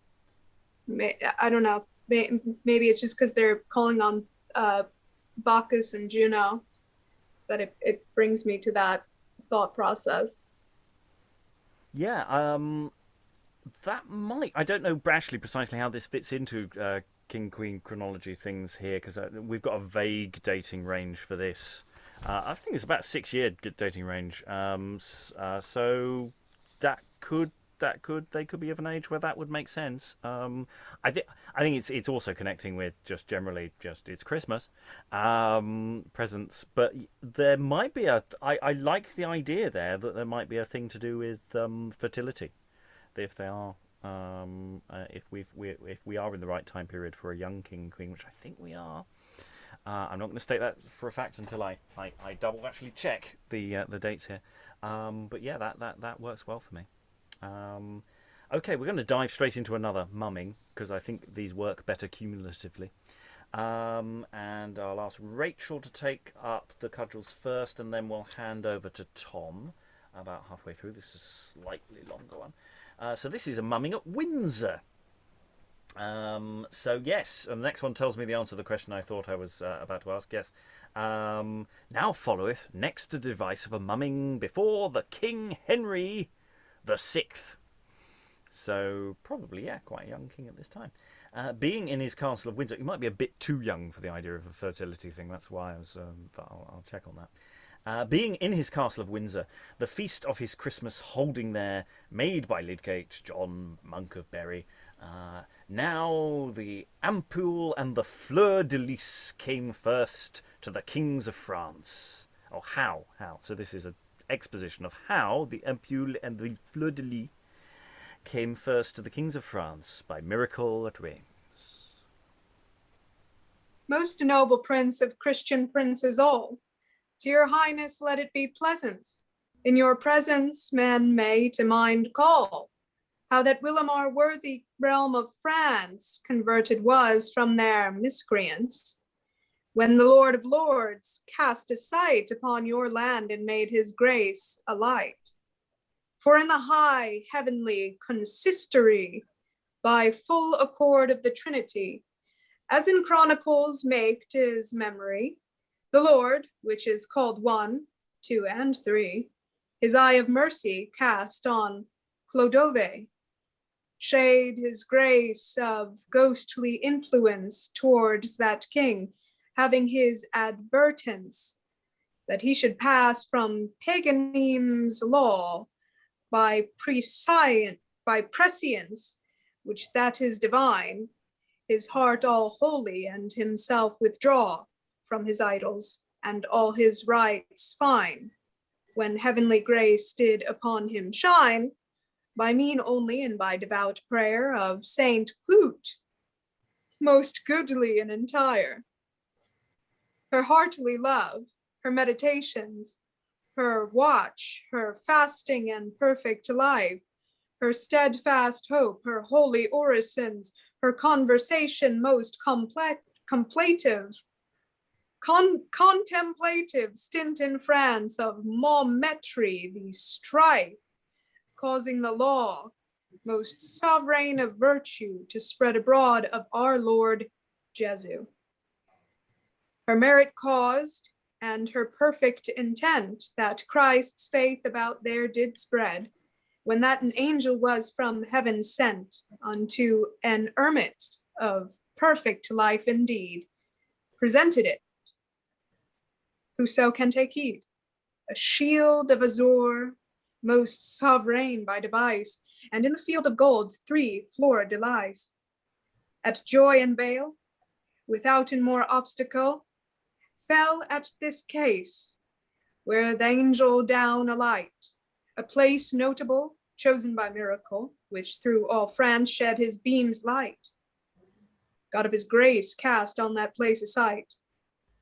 S4: don't know. Maybe it's just because they're calling on Bacchus and Juno that it brings me to that thought process.
S1: Yeah, that might. I don't know actually precisely how this fits into King Queen chronology things here, because we've got a vague dating range for this. I think it's about a 6-year dating range. So they could be of an age where that would make sense. I think it's also connecting with just generally it's Christmas, presents. But there might be I like the idea there that there might be a thing to do with fertility, if they are if we are in the right time period for a young king and queen, which I think we are. I'm not going to state that for a fact until I double actually check the dates here. But yeah, that works well for me. Okay, we're going to dive straight into another mumming, because I think these work better cumulatively. And I'll ask Rachael to take up the cudgels first, and then we'll hand over to Tom about halfway through. This is a slightly longer one. So this is a mumming at Windsor. So yes, and the next one tells me the answer to the question I thought I was about to ask. Yes. Now followeth next a device of a mumming before the King Henry the Sixth. So probably, yeah, quite a young king at this time. Being in his castle of Windsor, he might be a bit too young for the idea of a fertility thing. That's why I was. But I'll check on that. Being in his castle of Windsor, the feast of his Christmas holding there, made by Lydgate, John, Monk of Bury. Now the ampule and the fleur de lis came first to the kings of France. Oh, how? So this is an exposition of how the ampule and the fleur de lis came first to the kings of France by miracle at Rheims.
S4: Most noble prince of Christian princes all, to your highness let it be pleasant. In your presence men may to mind call, how that whilom our worthy realm of France converted was from their miscreants, when the Lord of Lords cast a sight upon your land and made his grace a light. For in the high heavenly consistory, by full accord of the Trinity, as in chronicles make 'tis memory, the Lord, which is called 1, 2, and 3, his eye of mercy cast on Clodove, shade his grace of ghostly influence towards that king, having his advertence that he should pass from paganism's law by prescience, which that is divine, his heart all holy, and himself withdraw from his idols, and all his rites fine, when heavenly grace did upon him shine, by mean only and by devout prayer of Saint Cloot, most goodly and entire. Her heartily love, her meditations, her watch, her fasting and perfect life, her steadfast hope, her holy orisons, her conversation most contemplative stint in France of Mahometry, the strife, causing the law, most sovereign of virtue, to spread abroad of our Lord Jesu. Her merit caused, and her perfect intent, that Christ's faith about there did spread, when that an angel was from heaven sent unto an hermit of perfect life indeed, presented it. Whoso can take heed, a shield of azure, most sovereign by device, and in the field of gold 3 fleur de lis. At joy and bale, without in more obstacle, fell at this case, where the angel down alight, a place notable, chosen by miracle, which through all France shed his beams light. God of his grace cast on that place a sight,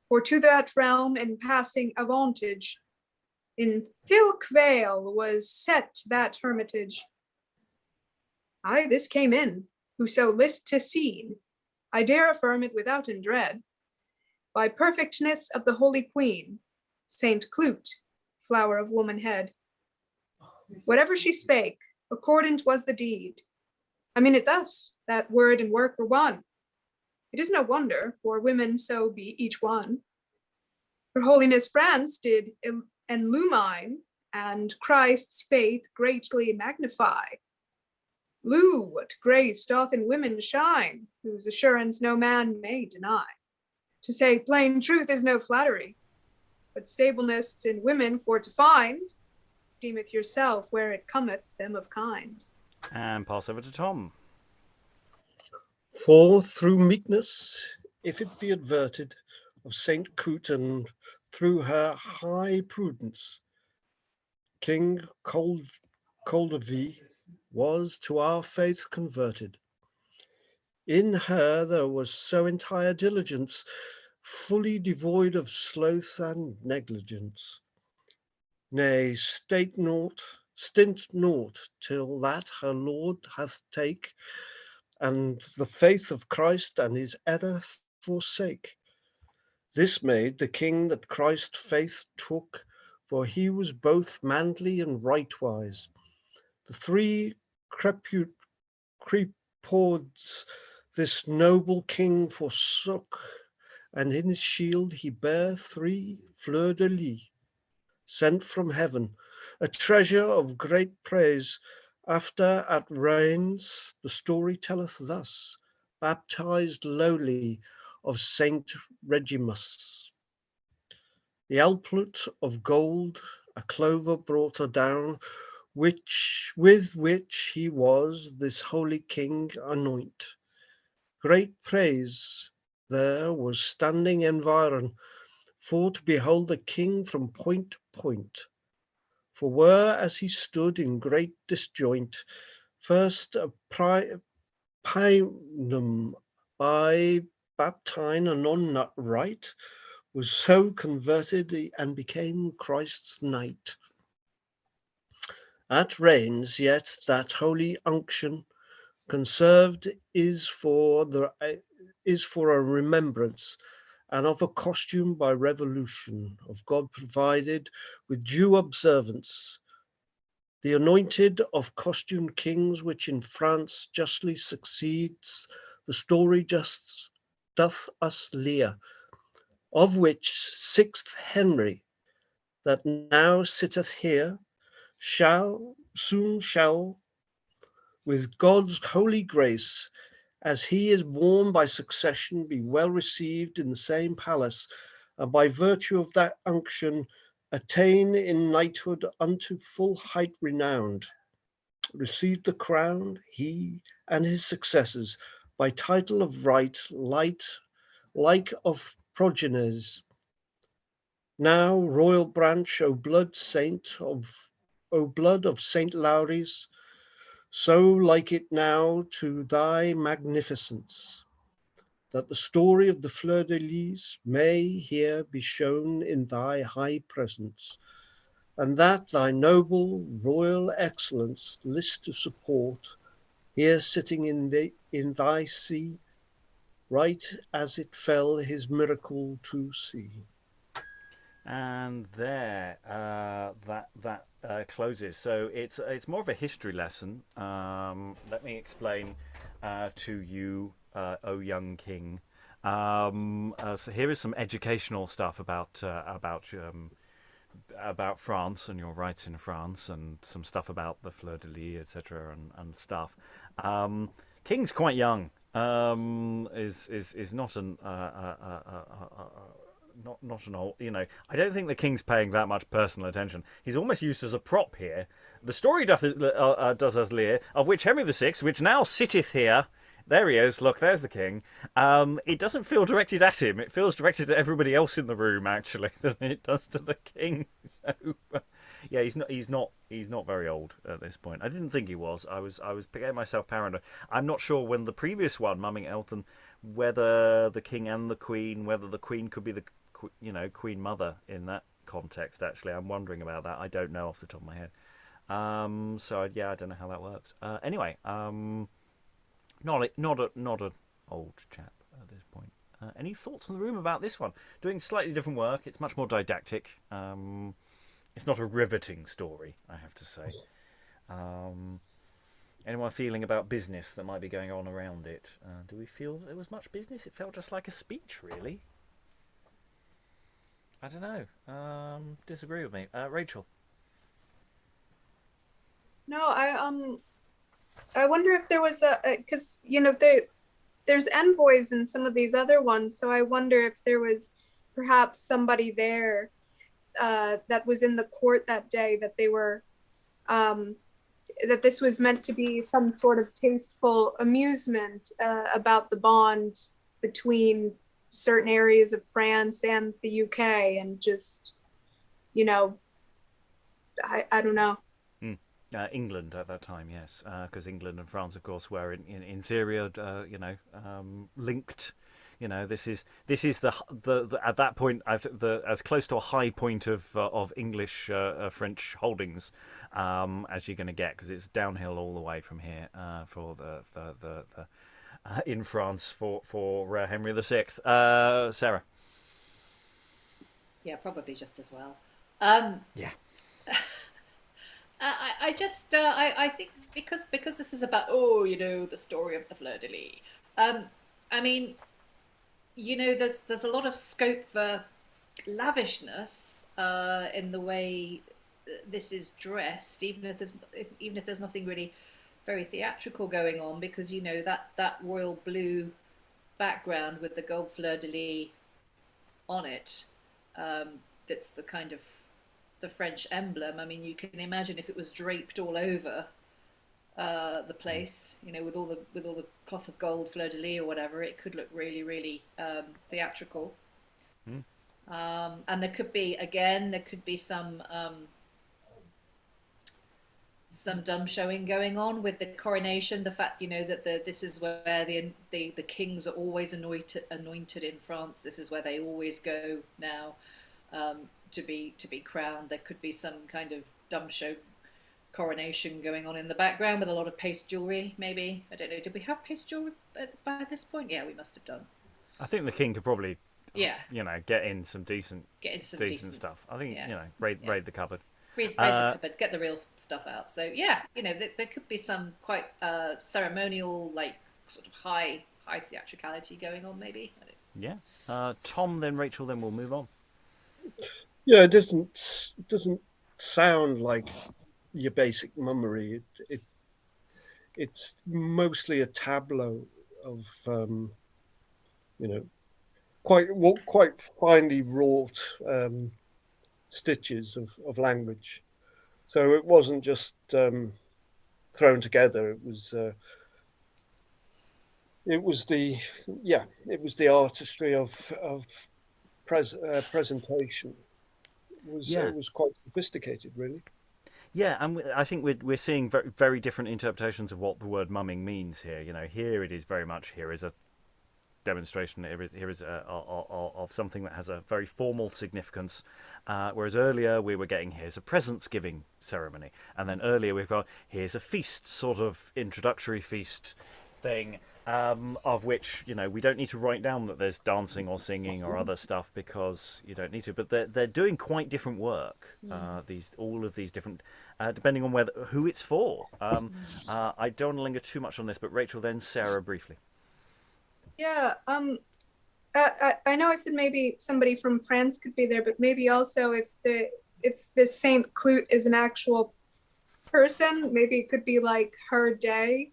S4: for to that realm in passing avantage, in thick veil was set that hermitage. Aye, this came in, whoso list to see, I dare affirm it without in dread, by perfectness of the holy queen, Saint Cloot, flower of womanhead. Whatever she spake, accordant was the deed. I mean it thus, that word and work were one. It is no wonder, for women so be each one. Her holiness France did illumine, and Christ's faith greatly magnify. Lo, what grace doth in women shine, whose assurance no man may deny. To say plain truth is no flattery, but stableness in women for to find, deemeth yourself where it cometh them of kind.
S1: And pass over to Tom.
S3: For through meekness, if it be adverted, of Saint Cloot, and through her high prudence, King Helsby was to our faith converted. In her there was so entire diligence, fully devoid of sloth and negligence. Nay, stint naught, till that her Lord hath take, and the faith of Christ and his error forsake. This made the king that Christ faith took, for he was both manly and rightwise. The 3 creepords this noble king forsook, and in his shield he bare 3 fleur de lis, sent from heaven, a treasure of great praise. After at Rheims, the story telleth thus, baptized lowly of Saint Regimus. The alplet of gold, a clover brought her down, with which he was this holy king anoint. Great praise there was standing environ, for to behold the king from point to point. For were as he stood in great disjoint, first a Panem by baptine, anon nut right, was so converted and became Christ's knight. At Rheims yet that holy unction conserved is for a remembrance, and of a costume by revolution of God provided with due observance. The anointed of costume kings, which in France justly succeeds, the story just doth us lear, of which 6th Henry, that now sitteth here, soon shall with God's holy grace, as he is born by succession, be well received in the same palace, and by virtue of that unction attain in knighthood unto full height renowned. Received the crown, he and his successors, by title of right, light, like of progeners. Now, royal branch, O blood of Saint Lauries, so like it now to thy magnificence, that the story of the fleur-de-lis may here be shown in thy high presence, and that thy noble royal excellence list to support, here sitting in thy see, right as it fell his miracle to see.
S1: And there, that closes. So it's more of a history lesson. Let me explain to you, O young king. So here is some educational stuff about France and your rights in France, and some stuff about the fleur-de-lis, etc., and stuff. King's quite young. Is not an not an old, I don't think the king's paying that much personal attention. He's almost used as a prop here. The story does us lear, of which Henry VI, which now sitteth here, there he is, look, there's the king. It doesn't feel directed at him. It feels directed at everybody else in the room, actually, than it does to the king. So, yeah, he's not very old at this point. I didn't think he was. I was getting myself paranoid. I'm not sure when the previous one, Mumming Eltham, whether the king and the queen, whether the queen could be the Queen Mother in that context. Actually, I'm wondering about that. I don't know off the top of my head. So yeah, I don't know how that works. Anyway, not an old chap at this point. Any thoughts in the room about this one? Doing slightly different work. It's much more didactic. It's not a riveting story, I have to say. Anyone feeling about business that might be going on around it? Do we feel that there was much business? It felt just like a speech, really. I don't know. Disagree with me, Rachael.
S4: No, I wonder if there was because there's envoys in some of these other ones, so I wonder if there was perhaps somebody there that was in the court that day, that they were that this was meant to be some sort of tasteful amusement about the bond between certain areas of France and the UK, and just, I don't know.
S1: England at that time, yes, because England and France, of course, were in inferior, linked. This is the at that point as close to a high point of English French holdings as you're going to get, because it's downhill all the way from here for the in France for Henry VI. Sarah.
S2: Yeah, probably just as well.
S1: Yeah.
S2: I just I think because this is about the story of the fleur-de-lis. I mean, there's a lot of scope for lavishness in the way this is dressed, even if there's nothing really very theatrical going on, because that royal blue background with the gold fleur-de-lis on it, that's the kind of the French emblem. I mean, you can imagine if it was draped all over the place, with all the cloth of gold fleur-de-lis or whatever, it could look really, really theatrical. And there could be some dumb showing going on with the coronation. The fact, that this is where the kings are always anointed in France. This is where they always go now to be crowned. There could be some kind of dumb show coronation going on in the background with a lot of paste jewelry, maybe. I don't know. Did we have paste jewelry by this point? Yeah, we must have done.
S1: I think the king could probably,
S2: get
S1: in some decent stuff. I think, raid the cupboard.
S2: Raid the cupboard, get the real stuff out. So yeah, there could be some quite ceremonial, like sort of high theatricality going on, maybe.
S1: Yeah. Tom, then Rachael, then we'll move on.
S3: Yeah, it doesn't sound like your basic mummery. it's mostly a tableau of quite finely wrought stitches of language. So it wasn't just thrown together. It was the artistry of presentation. It was quite sophisticated, really.
S1: Yeah, and I think we're seeing very, very different interpretations of what the word mumming means here. Here it is very much, here is a demonstration, here is of something that has a very formal significance, whereas earlier we were getting, here's a presents-giving ceremony, and then earlier we've got, here's a feast, sort of introductory feast thing, of which, we don't need to write down that there's dancing or singing or other stuff, because you don't need to, but they're doing quite different work, all of these different, depending on who it's for. I don't want to linger too much on this, but Rachel, then Sarah, briefly.
S4: Yeah, I know I said maybe somebody from France could be there, but maybe also if the Saint Clout is an actual person, maybe it could be like her day,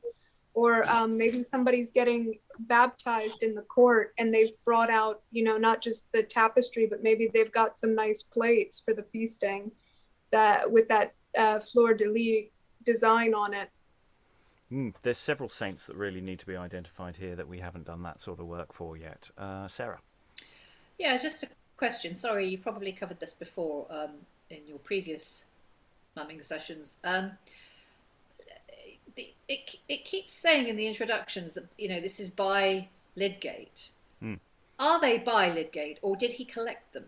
S4: or maybe somebody's getting baptized in the court and they've brought out, not just the tapestry, but maybe they've got some nice plates for the feasting that with that fleur-de-lis design on it.
S1: There's several saints that really need to be identified here that we haven't done that sort of work for yet. Sarah?
S2: Yeah, just a question. Sorry, you've probably covered this before in your previous mumming sessions. It keeps saying in the introductions that, this is by Lydgate. Are they by Lydgate, or did he collect them?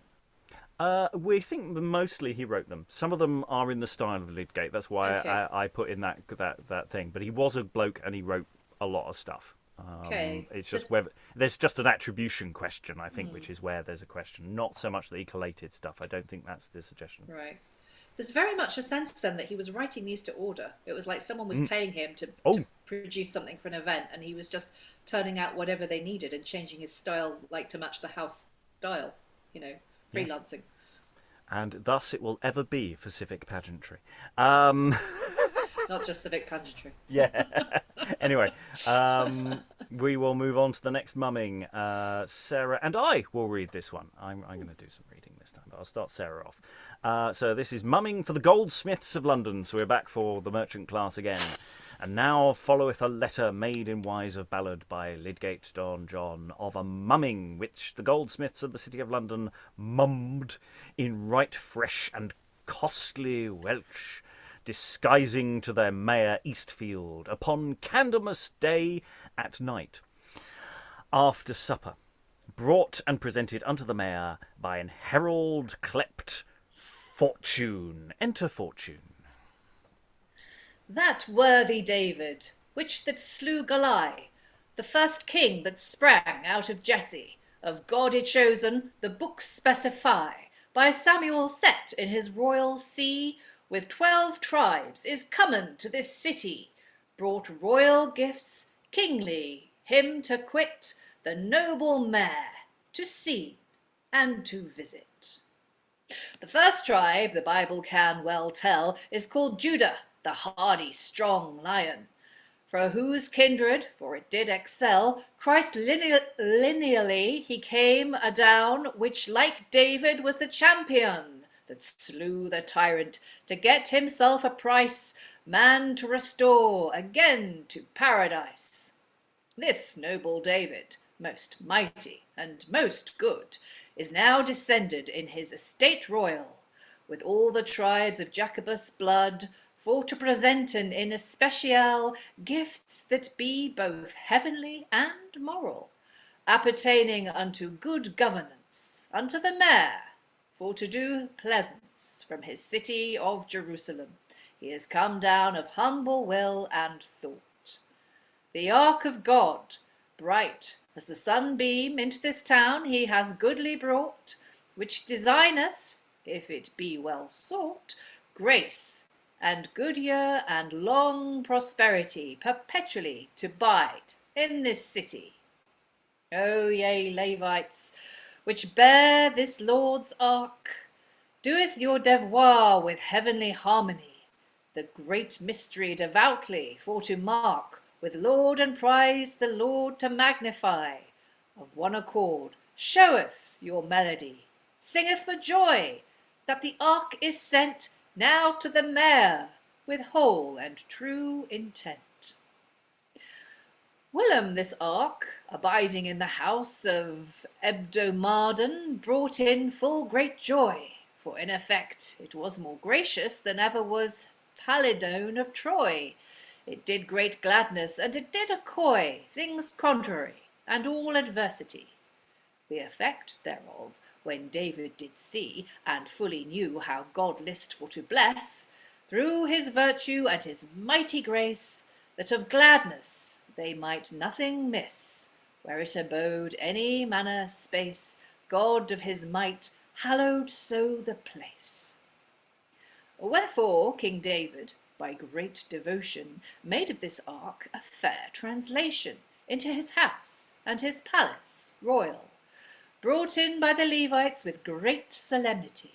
S1: We think mostly he wrote them. Some of them are in the style of Lydgate. That's why I put in that thing. But he was a bloke and he wrote a lot of stuff. It's just whether there's just an attribution question, I think, which is where there's a question. Not so much that he collated stuff. I don't think that's the suggestion.
S2: Right. There's very much a sense then that he was writing these to order. It was like someone was paying him to produce something for an event, and he was just turning out whatever they needed and changing his style to match the house style, freelancing.
S1: And thus it will ever be for civic pageantry.
S2: Not just civic pageantry.
S1: Yeah. Anyway, we will move on to the next mumming. Sarah and I will read this one. I'm going to do some reading this time, but I'll start Sarah off. So this is mumming for the Goldsmiths of London. So we're back for the merchant class again. And now followeth a letter made in wise of ballad by Lydgate Don John of a mumming which the goldsmiths of the city of London mummed in right fresh and costly Welsh, disguising to their mayor Eastfield upon Candlemas Day at night, after supper, brought and presented unto the mayor by an herald clept Fortune. Enter Fortune.
S2: That worthy David, which that slew Goliath, the first king that sprang out of Jesse, of God y-chosen, the books specify, by Samuel set in his royal see, with 12 tribes is common to this city, brought royal gifts, kingly, him to quit, the noble mayor, to see and to visit. The first tribe, the Bible can well tell, is called Judah, the hardy, strong lion, for whose kindred, for it did excel, Christ lineally he came adown, which like David was the champion that slew the tyrant, to get himself a price, man to restore again to paradise. This noble David, most mighty and most good, is now descended in his estate royal, with all the tribes of Jacobus blood, for to presenten in especial gifts that be both heavenly and moral, appertaining unto good governance, unto the mayor, for to do pleasance from his city of Jerusalem. He is come down of humble will and thought. The ark of God, bright as the sunbeam, into this town he hath goodly brought, which designeth, if it be well sought, grace and good year and long prosperity perpetually to bide in this city. O ye Levites, which bear this Lord's ark, doeth your devoir with heavenly harmony, the great mystery devoutly for to mark, with laud and praise the Lord to magnify. Of one accord showeth your melody, singeth for joy that the ark is sent now to the mayor with whole and true intent. Willem this ark, abiding in the house of Ebdomarden, brought in full great joy, for in effect it was more gracious than ever was Palidone of Troy. It did great gladness, and it did accoy things contrary, and all adversity. The effect thereof, when David did see, and fully knew how God list for to bless, through his virtue and his mighty grace, that of gladness they might nothing miss, where it abode any manner space, God of his might hallowed so the place. Wherefore King David, by great devotion, made of this ark a fair translation into his house and his palace royal, brought in by the Levites with great solemnity.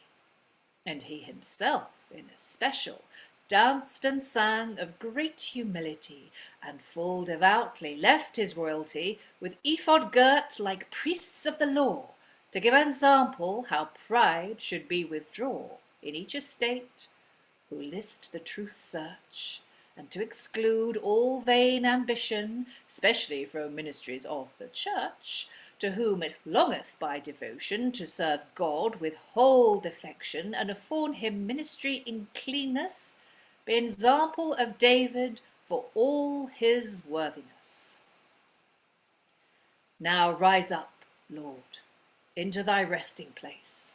S2: And he himself, in especial, danced and sang of great humility, and full devoutly left his royalty, with ephod girt like priests of the law, to give ensample how pride should be withdraw in each estate, who list the truth search, and to exclude all vain ambition, specially from ministries of the church, to whom it longeth by devotion to serve God with whole defection, and afford him ministry in cleanness, be ensample of David for all his worthiness. Now rise up, Lord, into thy resting place,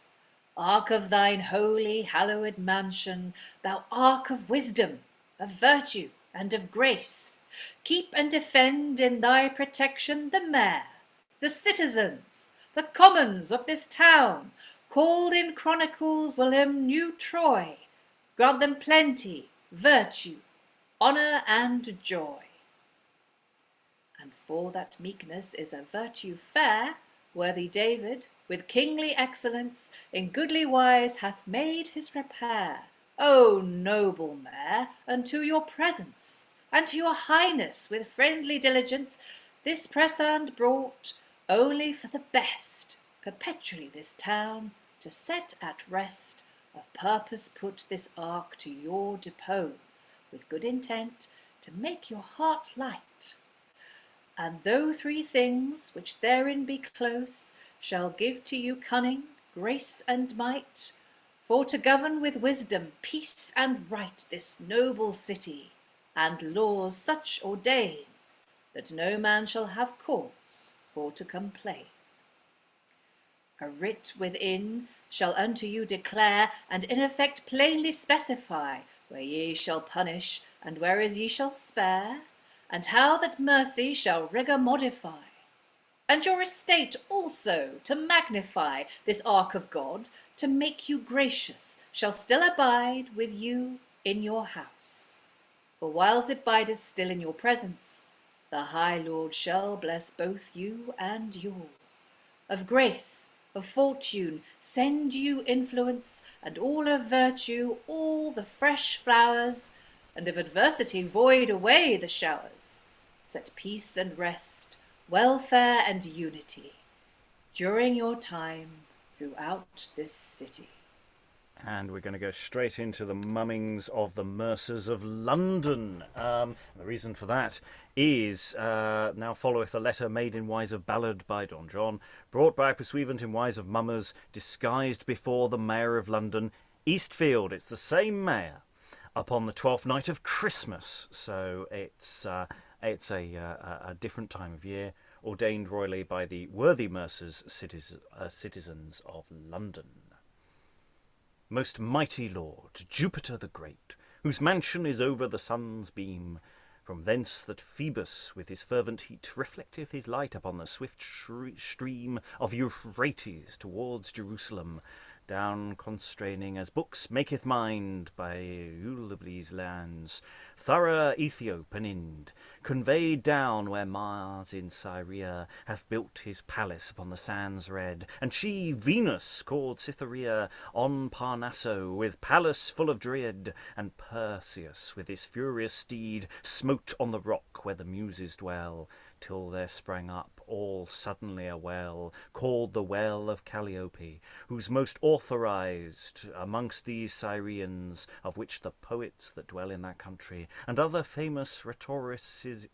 S2: ark of thine holy hallowed mansion, thou ark of wisdom, of virtue, and of grace. Keep and defend in thy protection the mayor, the citizens, the commons of this town, called in chronicles William New Troy. Grant them plenty, virtue, honour, and joy. And for that meekness is a virtue fair, worthy David, with kingly excellence, in goodly wise hath made his repair. O noble mayor, unto your presence, and to your highness with friendly diligence, this present brought, only for the best, perpetually this town to set at rest, of purpose put this ark to your depose, with good intent to make your heart light. And though three things which therein be close shall give to you cunning, grace, and might, for to govern with wisdom, peace, and right this noble city, and laws such ordain that no man shall have cause for to complain. A writ within shall unto you declare, and in effect plainly specify, where ye shall punish, and whereas ye shall spare, and how that mercy shall rigour modify. And your estate also to magnify, this ark of God, to make you gracious, shall still abide with you in your house. For whiles it bideth still in your presence, the high Lord shall bless both you and yours. Of grace, of fortune, send you influence, and all of virtue, all the fresh flowers, and of adversity void away the showers. Set peace and rest, welfare and unity, during your time throughout this city.
S1: And we're going to go straight into the Mummings of the Mercers of London. The reason for that is, now followeth a letter made in wise of ballad by Don John, brought by a pursuivant in wise of mummers, disguised before the Mayor of London, Eastfield. It's the same mayor, upon the 12th night of Christmas. So it's a different time of year, ordained royally by the worthy Mercers, citizens of London. Most mighty Lord, Jupiter the Great, whose mansion is over the sun's beam, from thence that Phoebus with his fervent heat reflecteth his light upon the swift stream of Euphrates towards Jerusalem, down constraining as books maketh mind by Ulysses lands, thorough Ethiop and Ind, conveyed down where Mars in Syria hath built his palace upon the sands red, and she, Venus, called Cytherea, on Parnasso, with palace full of dread, and Perseus with his furious steed smote on the rock where the Muses dwell, till there sprang up all suddenly a well, called the Well of Calliope, whose most authorized amongst these Syrians, of which the poets that dwell in that country, and other famous rhetoricisms,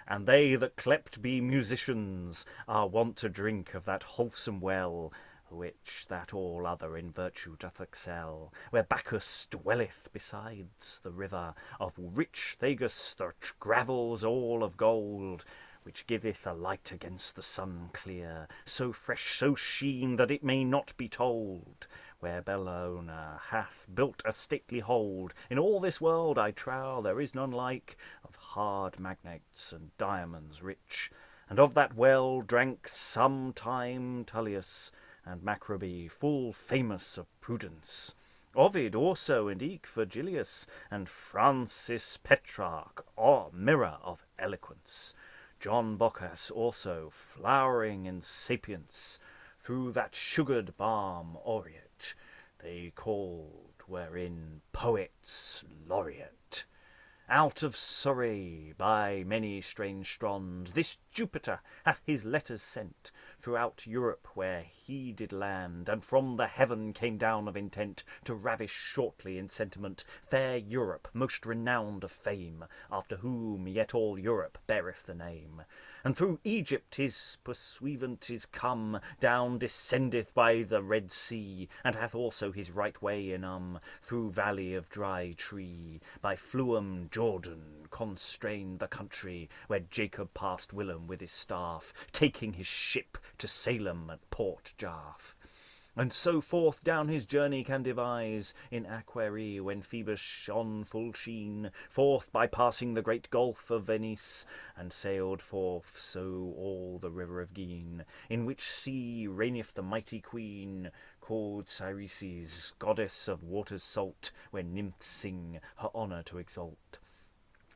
S1: and they that clept be musicians, are wont to drink of that wholesome well, which that all other in virtue doth excel, where Bacchus dwelleth besides the river, of rich Thagus the gravels all of gold, which giveth a light against the sun clear, so fresh, so sheen, that it may not be told, where Bellona hath built a stately hold. In all this world, I trow, there is none like, of hard magnates and diamonds rich, and of that well drank sometime Tullius, and Macrobe, full famous of prudence. Ovid also, and eke Virgilius, and Francis Petrarch, mirror of eloquence. John Bocchus also, flowering in sapience, through that sugared balm aureate, they called wherein poets laureate. Out of Surrey, by many strange stronds, this Jupiter hath his letters sent throughout Europe where he did land, and from the heaven came down of intent to ravish shortly in sentiment fair Europe, most renowned of fame, after whom yet all Europe beareth the name. And through Egypt his pursuivant is come, down descendeth by the Red Sea, and hath also his right way in through valley of dry tree, by Fluum Jordan constrained the country, where Jacob passed Willem with his staff, taking his ship to Salem at Port Jaff. And so forth down his journey can devise, in Aquarii when Phoebus shone full sheen, forth by passing the great Gulf of Venice, and sailed forth so all the river of Guine, in which sea reigneth the mighty queen, called Cyreses, goddess of waters salt, where nymphs sing her honour to exalt.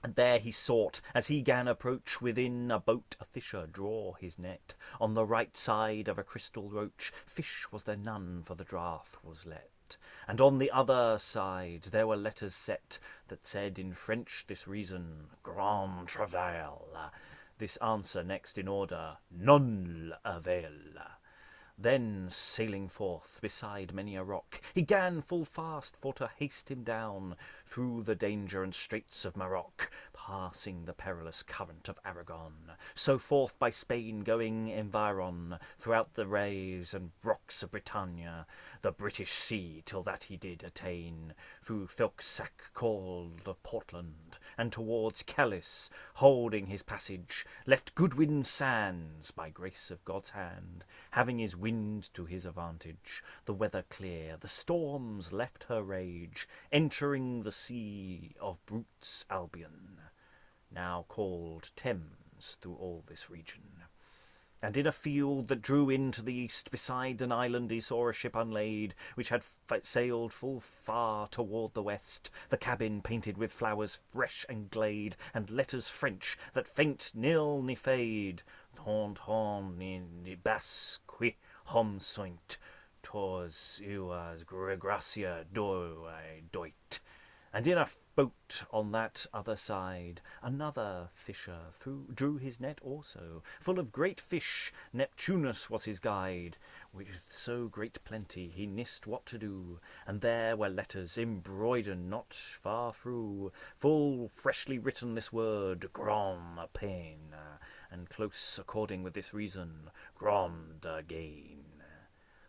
S1: And there he sought, as he gan approach, within a boat a fisher draw his net. On the right side of a crystal roach, fish was there none, for the draught was let. And on the other side there were letters set, that said in French this reason, Grand travail. This answer next in order, None avail. Then, sailing forth beside many a rock, he gan full fast for to haste him down through the danger and straits of Maroc, passing the perilous current of Aragon, so forth by Spain going environ, throughout the rays and rocks of Britannia, the British Sea, till that he did attain, through Felksack called of Portland, and towards Calais, holding his passage, left Goodwin sands, by grace of God's hand, having his wind to his advantage, the weather clear, the storms left her rage, entering the sea of Brute's Albion, now called Thames, through all this region. And in a field that drew into the east, beside an island, he saw a ship unlaid, which had sailed full far toward the west, the cabin painted with flowers fresh and glade, and letters French that faint nil ni fade, Tont ni bas qui hom sunt, tos uas gracia doit. And in a boat on that other side, another fisher drew his net also, full of great fish. Neptunus was his guide, with so great plenty he nist what to do. And there were letters embroidered not far through, full freshly written this word, Grand Pain, and close according with this reason, Grand Gain.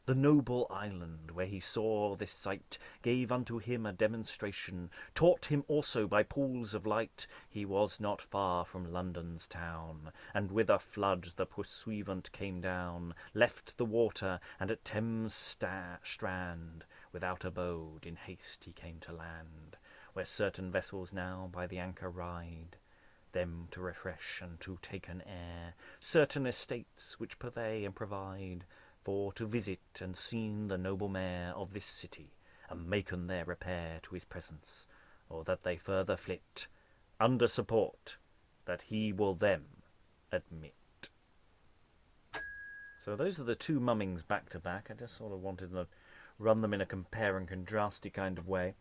S1: The noble island, where he saw this sight, gave unto him a demonstration, taught him also by pools of light. He was not far from London's town, and with a flood the pursuivant came down, left the water, and at Thames' strand, without abode, in haste he came to land, where certain vessels now by the anchor ride, them to refresh and to take an air, certain estates which purvey and provide for to visit and seen the noble mayor of this city, and maken their repair to his presence, or that they further flit, under support, that he will them admit. So those are the two mummings back to back. I just sort of wanted to run them in a compare and contrasty kind of way.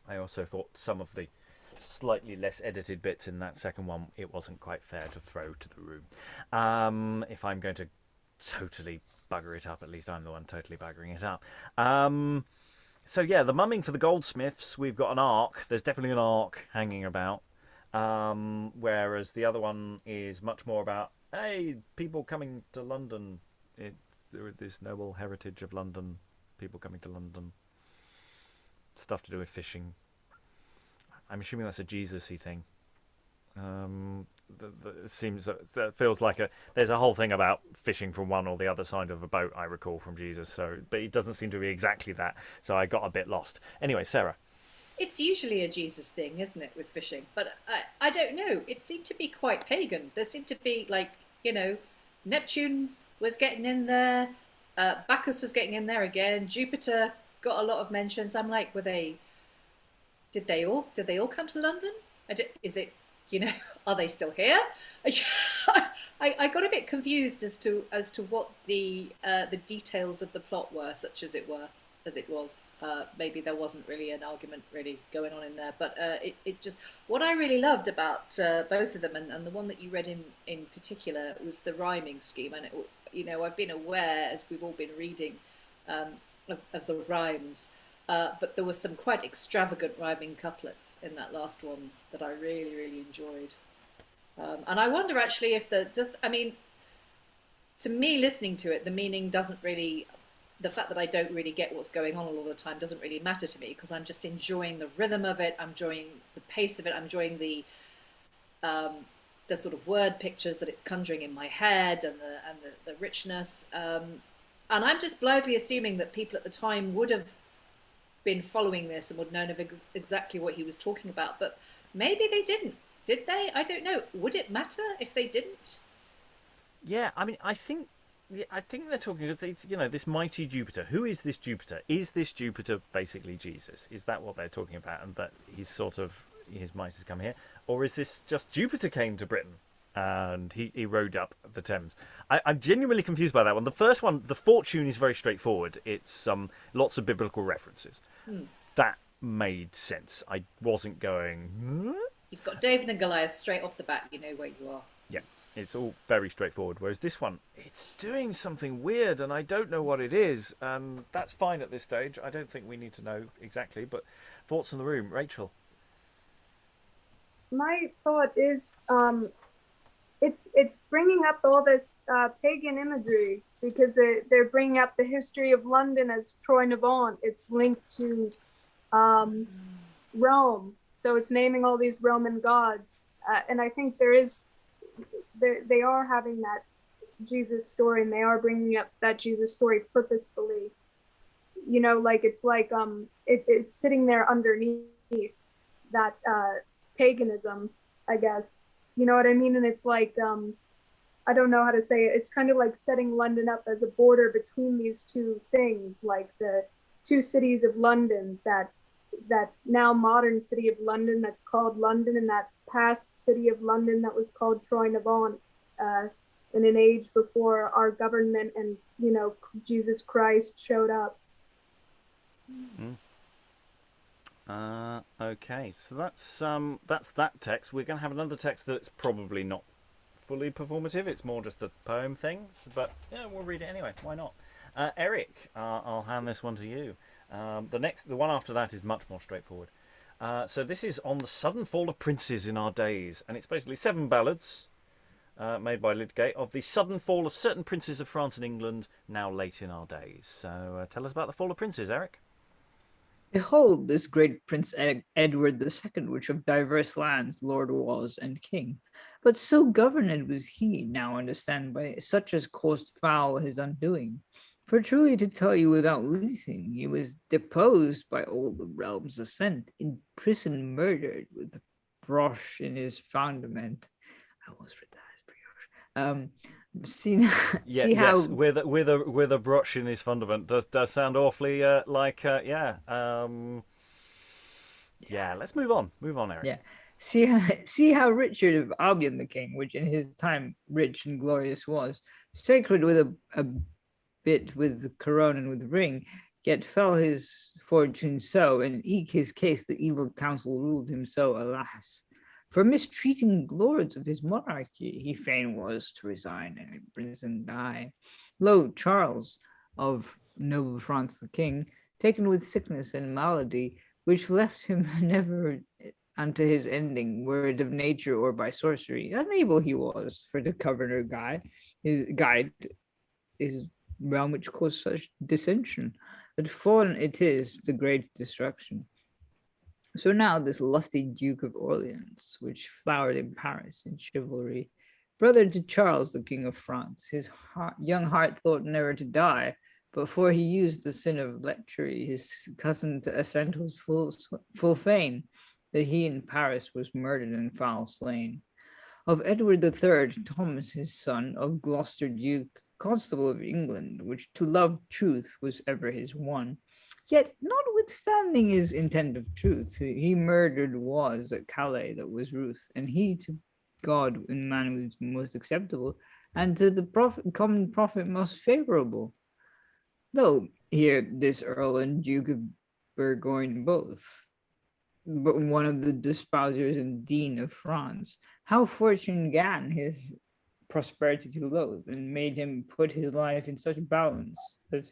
S1: I also thought some of the slightly less edited bits in that second one, it wasn't quite fair to throw to the room. If I'm going to totally bugger it up, at least I'm the one totally buggering it up. So yeah, the mumming for the Goldsmiths, we've got an arc. There's definitely an arc hanging about. Whereas the other one is much more about, hey, people coming to London, this noble heritage of London, people coming to London, stuff to do with fishing. I'm assuming that's a Jesus-y thing. It seems that feels like there's a whole thing about fishing from one or the other side of a boat, I recall, from Jesus. So, but it doesn't seem to be exactly that. So I got a bit lost. Anyway, Sarah.
S2: It's usually a Jesus thing, isn't it, with fishing? But I don't know. It seemed to be quite pagan. There seemed to be, like, Neptune was getting in there. Bacchus was getting in there again. Jupiter got a lot of mentions. I'm like, did they all come to London? Is it, are they still here? I got a bit confused as to what the details of the plot were, such as it was. Maybe there wasn't really an argument really going on in there, but it just, what I really loved about both of them, and the one that you read in particular, was the rhyming scheme. And I've been aware, as we've all been reading, of the rhymes, but there were some quite extravagant rhyming couplets in that last one that I really, really enjoyed. And I wonder actually if to me, listening to it, the meaning doesn't really, the fact that I don't really get what's going on all the time doesn't really matter to me, because I'm just enjoying the rhythm of it, I'm enjoying the pace of it, I'm enjoying the sort of word pictures that it's conjuring in my head, and the richness. And I'm just blithely assuming that people at the time would have been following this and would have known of exactly what he was talking about, but maybe they didn't. Did they? I don't know. Would it matter if they didn't?
S1: Yeah, I mean, I think they're talking, this mighty Jupiter. Who is this Jupiter? Is this Jupiter basically Jesus? Is that what they're talking about, and that his might has come here? Or is this just Jupiter came to Britain and he rode up the Thames? I'm genuinely confused by that one. The first one, the fortune, is very straightforward. It's lots of biblical references. That made sense. I wasn't going...
S2: You've got David and Goliath straight off the bat. You know where you are.
S1: Yeah. It's all very straightforward, whereas this one, it's doing something weird, and I don't know what it is, and that's fine at this stage. I don't think we need to know exactly, but thoughts in the room. Rachael?
S4: My thought is it's bringing up all this pagan imagery, because they're bringing up the history of London as Troy Navant. It's linked to Rome, so it's naming all these Roman gods, and I think they are having that Jesus story, and they are bringing up that Jesus story purposefully. It's sitting there underneath that paganism, I guess. You know what I mean? And it's like, I don't know how to say it. It's kind of like setting London up as a border between these two things, like the two cities of London, that now modern city of London that's called London, and that past city of London that was called Troy Navant, in an age before our government and Jesus Christ showed up.
S1: Okay, so that's that text. We're going to have another text that's probably not fully performative. It's more just the poem things, but yeah, we'll read it anyway. Why not? Eric, I'll hand this one to you. The one after that is much more straightforward. So this is on the sudden fall of princes in our days, and it's basically 7 ballads made by Lydgate of the sudden fall of certain princes of France and England, now late in our days. So tell us about the fall of princes, Eric.
S5: Behold, this great Prince Edward II, which of diverse lands Lord was and king. But so governed was he, now understand, by such as caused foul his undoing. For truly to tell you without leasing, he was deposed by all the realm's assent, in prison murdered with the broche in his fundament. I almost read that as brioche. See,
S1: Yeah,
S5: see how
S1: yes, with a broch in his fundament does sound awfully yeah. Let's move on. Move on, Eric.
S5: yeah. See how Richard of Albion the king, which in his time rich and glorious was, sacred with a bit with the corona and with the ring, yet fell his fortune so, and eke his case the evil council ruled him so, alas. For mistreating lords of his monarchy, he fain was to resign and in prison die. Lo, Charles of noble France the king, taken with sickness and malady, which left him never unto his ending, word of nature or by sorcery, unable he was for the governor his guide, his realm which caused such dissension, that fallen it is the great destruction. So now this lusty Duke of Orleans, which flowered in Paris in chivalry, brother to Charles, the King of France, his young heart thought never to die, but for he used the sin of lechery, his cousin to assent was full fain, that he in Paris was murdered and foul slain. Of Edward III, Thomas his son, of Gloucester Duke, Constable of England, which to love truth was ever his one. Yet, notwithstanding his intent of truth, he murdered was at Calais that was Ruth, and he to God in man was most acceptable, and to the common prophet most favorable. Though here this Earl and Duke of Burgoyne both, but one of the despousers and Dean of France, how fortune gan his prosperity to loathe, and made him put his life in such balance that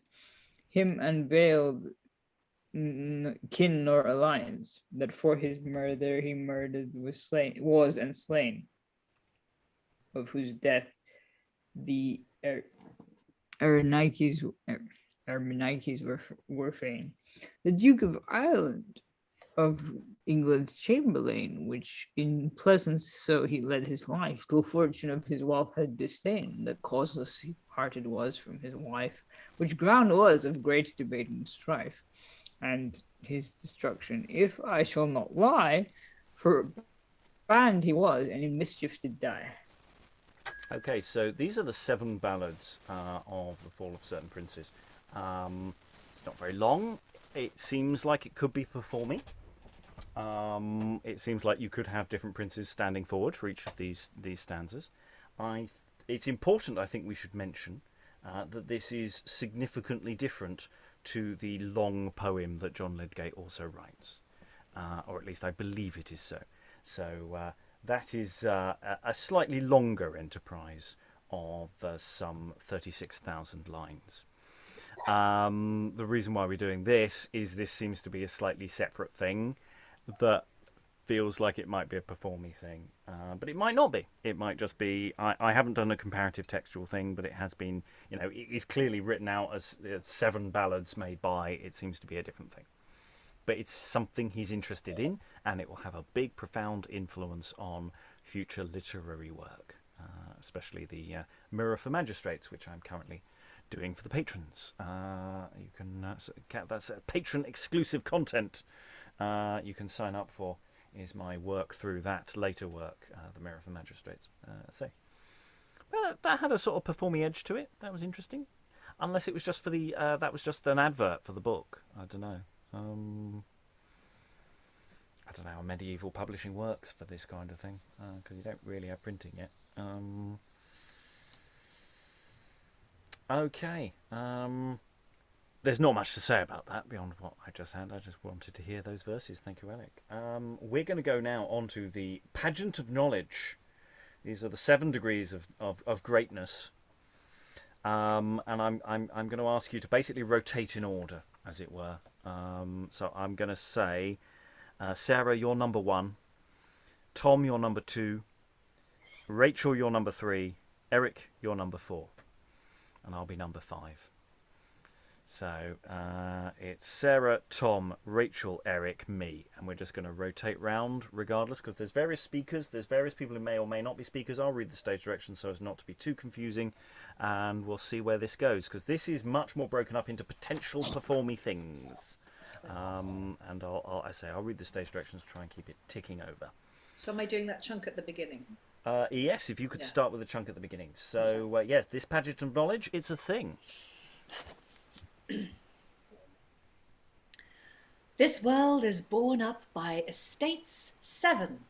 S5: him unveiled kin nor alliance, that for his murder he murdered was and slain, of whose death the Erenices were fain. The Duke of Ireland of England's chamberlain, which in pleasance so he led his life, till fortune of his wealth had disdain, that causeless he parted was from his wife, which ground was of great debate and strife, and his destruction, if I shall not lie, for banned he was, and in mischief did die.
S1: Okay, so these are the 7 ballads of the fall of certain princes. It's not very long. It seems like it could be performing. It seems like you could have different princes standing forward for each of these stanzas. It's important, I think we should mention, that this is significantly different to the long poem that John Lydgate also writes, or at least I believe it is so. So that is a slightly longer enterprise of some 36,000 lines. The reason why we're doing this is this seems to be a slightly separate thing that feels like it might be a performy thing, but it might not be. It might just be, I haven't done a comparative textual thing, but it has been, it is clearly written out as 7 ballads made by, it seems to be a different thing. But it's something he's interested in, and it will have a big, profound influence on future literary work, especially the Mirror for Magistrates, which I'm currently doing for the patrons. You can that's patron exclusive content you can sign up for. Is my work through that later work, the Mirror for Magistrates. Well, that had a sort of performing edge to it. That was interesting, unless it was just for the that was just an advert for the book. I don't know. I don't know how medieval publishing works for this kind of thing, because you don't really have printing yet. Okay. There's not much to say about that beyond what I just had. I just wanted to hear those verses. Thank you, Alec. We're going to go now on to the Pageant of Knowledge. These are the 7 degrees of greatness. And I'm going to ask you to basically rotate in order, as it were. So I'm going to say, Sarah, you're number 1. Tom, you're number 2. Rachel, you're number 3. Eric, you're number 4. And I'll be number 5. So it's Sarah, Tom, Rachel, Eric, me, and we're just going to rotate round regardless, because there's various speakers, there's various people who may or may not be speakers. I'll read the stage directions so as not to be too confusing, and we'll see where this goes, because this is much more broken up into potential performy things. And I'll read the stage directions, try and keep it ticking over.
S2: So am I doing that chunk at the beginning?
S1: Yes, if you could
S2: Yeah.
S1: start with a chunk at the beginning. So, yes, this Pageant of Knowledge, it's a thing.
S2: This world is borne up by estates 7.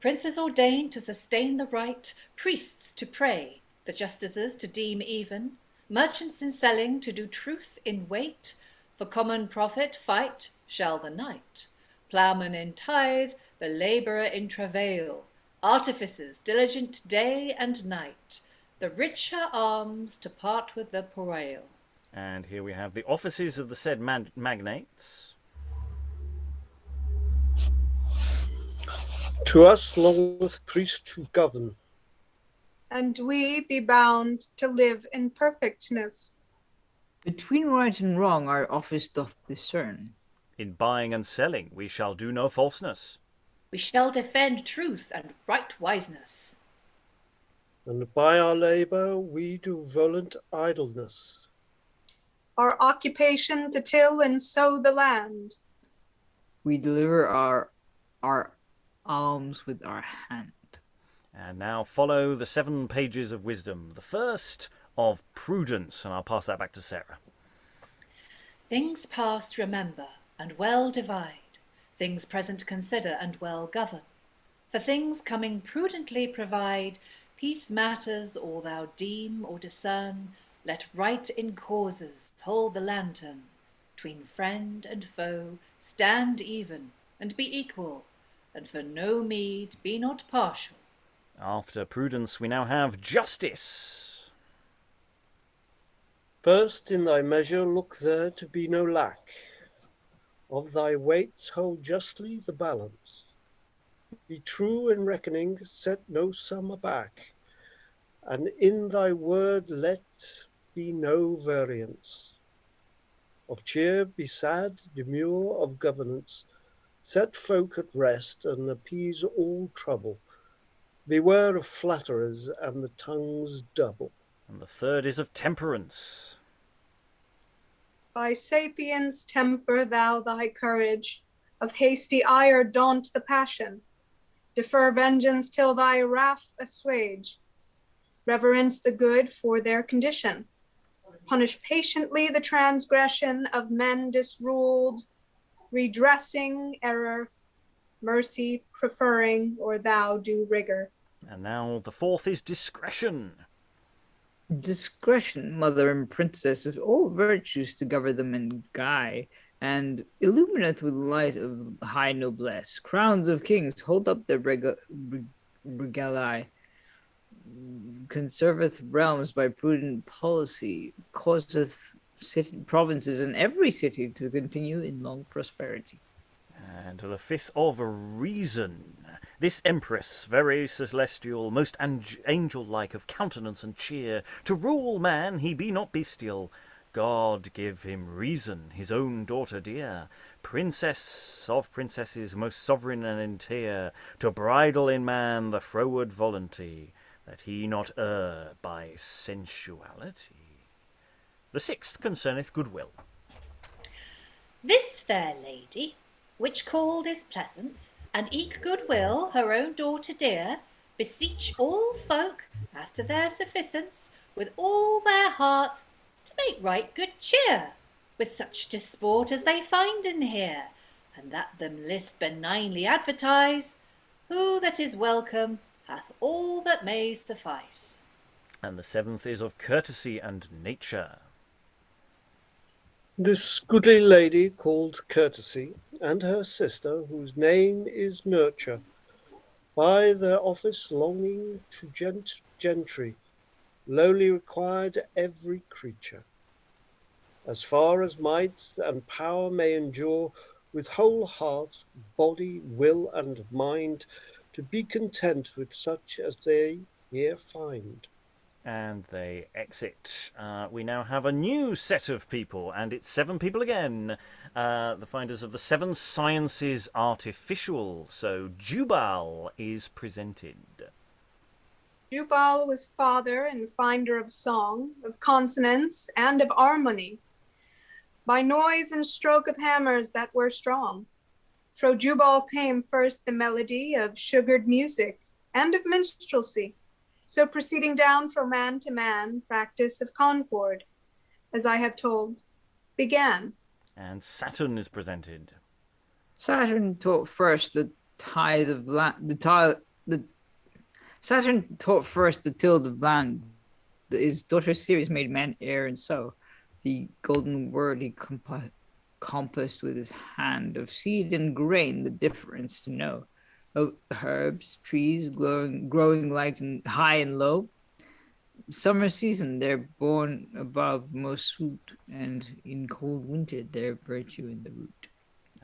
S2: Princes ordained to sustain the right, priests to pray, the justices to deem even, merchants in selling to do truth in weight, for common profit fight shall the knight, ploughman in tithe, the labourer in travail, artificers diligent day and night, the richer arms to part with the poorail.
S1: And here we have the offices of the said magnates.
S3: To us longeth priest to govern,
S4: And we be bound to live in perfectness.
S5: Between right and wrong our office doth discern.
S1: In buying and selling we shall do no falseness.
S2: We shall defend truth and right wiseness.
S3: and by our labour we do volent idleness.
S4: Our occupation to till and sow the land.
S5: We deliver our alms with our hand.
S1: And now follow the 7 pages of wisdom. The first of prudence, and I'll pass that back to Sarah.
S2: Things past remember, and well divide. Things present consider, and well govern. For things coming prudently provide. Peace matters, all thou deem or discern. Let right in causes hold the lantern. 'Tween friend and foe stand even, and be equal. And for no meed be not partial.
S1: After prudence we now have justice.
S3: First in thy measure look there to be no lack. Of thy weights hold justly the balance. Be true in reckoning, set no sum aback. And in thy word let be no variance. Of cheer be sad, demure of governance. Set folk at rest and appease all trouble. Beware of flatterers and the tongue's double.
S1: And the third is of temperance.
S4: By sapience temper thou thy courage. Of hasty ire daunt the passion. Defer vengeance till thy wrath assuage. Reverence the good for their condition. Punish patiently the transgression of men disruled, redressing error, mercy preferring, or thou do rigor.
S1: And now the fourth is discretion.
S5: Discretion, mother and princess of all virtues to govern them and guide, and illuminate with light of high noblesse. Crowns of kings hold up their regalia, conserveth realms by prudent policy, causeth provinces in every city to continue in long prosperity.
S1: And the fifth of reason. This empress, very celestial, most angel-like of countenance and cheer, to rule man he be not bestial. God give him reason, his own daughter dear, princess of princesses, most sovereign and entire, to bridle in man the froward volunty, that he not err by sensuality. The sixth concerneth goodwill.
S2: This fair lady, which called is Pleasance, and eke goodwill, her own daughter dear, beseech all folk, after their sufficence, with all their heart, to make right good cheer, with such disport as they find in here, and that them list benignly advertise, who that is welcome hath all that may suffice.
S1: And the seventh is of courtesy and nature.
S3: This goodly lady called Courtesy, and her sister, whose name is Nurture, by their office longing to gentry, lowly required every creature, as far as might and power may endure, with whole heart, body, will, and mind, to be content with such as they here find.
S1: And they exit. We now have a new set of people, and it's 7 people again. The finders of the 7 sciences artificial. So Jubal is presented.
S4: Jubal was father and finder of song, of consonance, and of harmony. By noise and stroke of hammers that were strong, fro Jubal came first the melody of sugared music, and of minstrelsy, so proceeding down from man to man, practice of concord, as I have told, began.
S1: And Saturn is presented.
S5: Saturn taught first the tithe of land. Saturn taught first the tilled of land. His daughter Ceres made men air and sow. The golden word he compassed with his hand, of seed and grain the difference to know, of herbs, trees growing light and high and low. Summer season they're born above most sweet, and in cold winter their virtue in the root.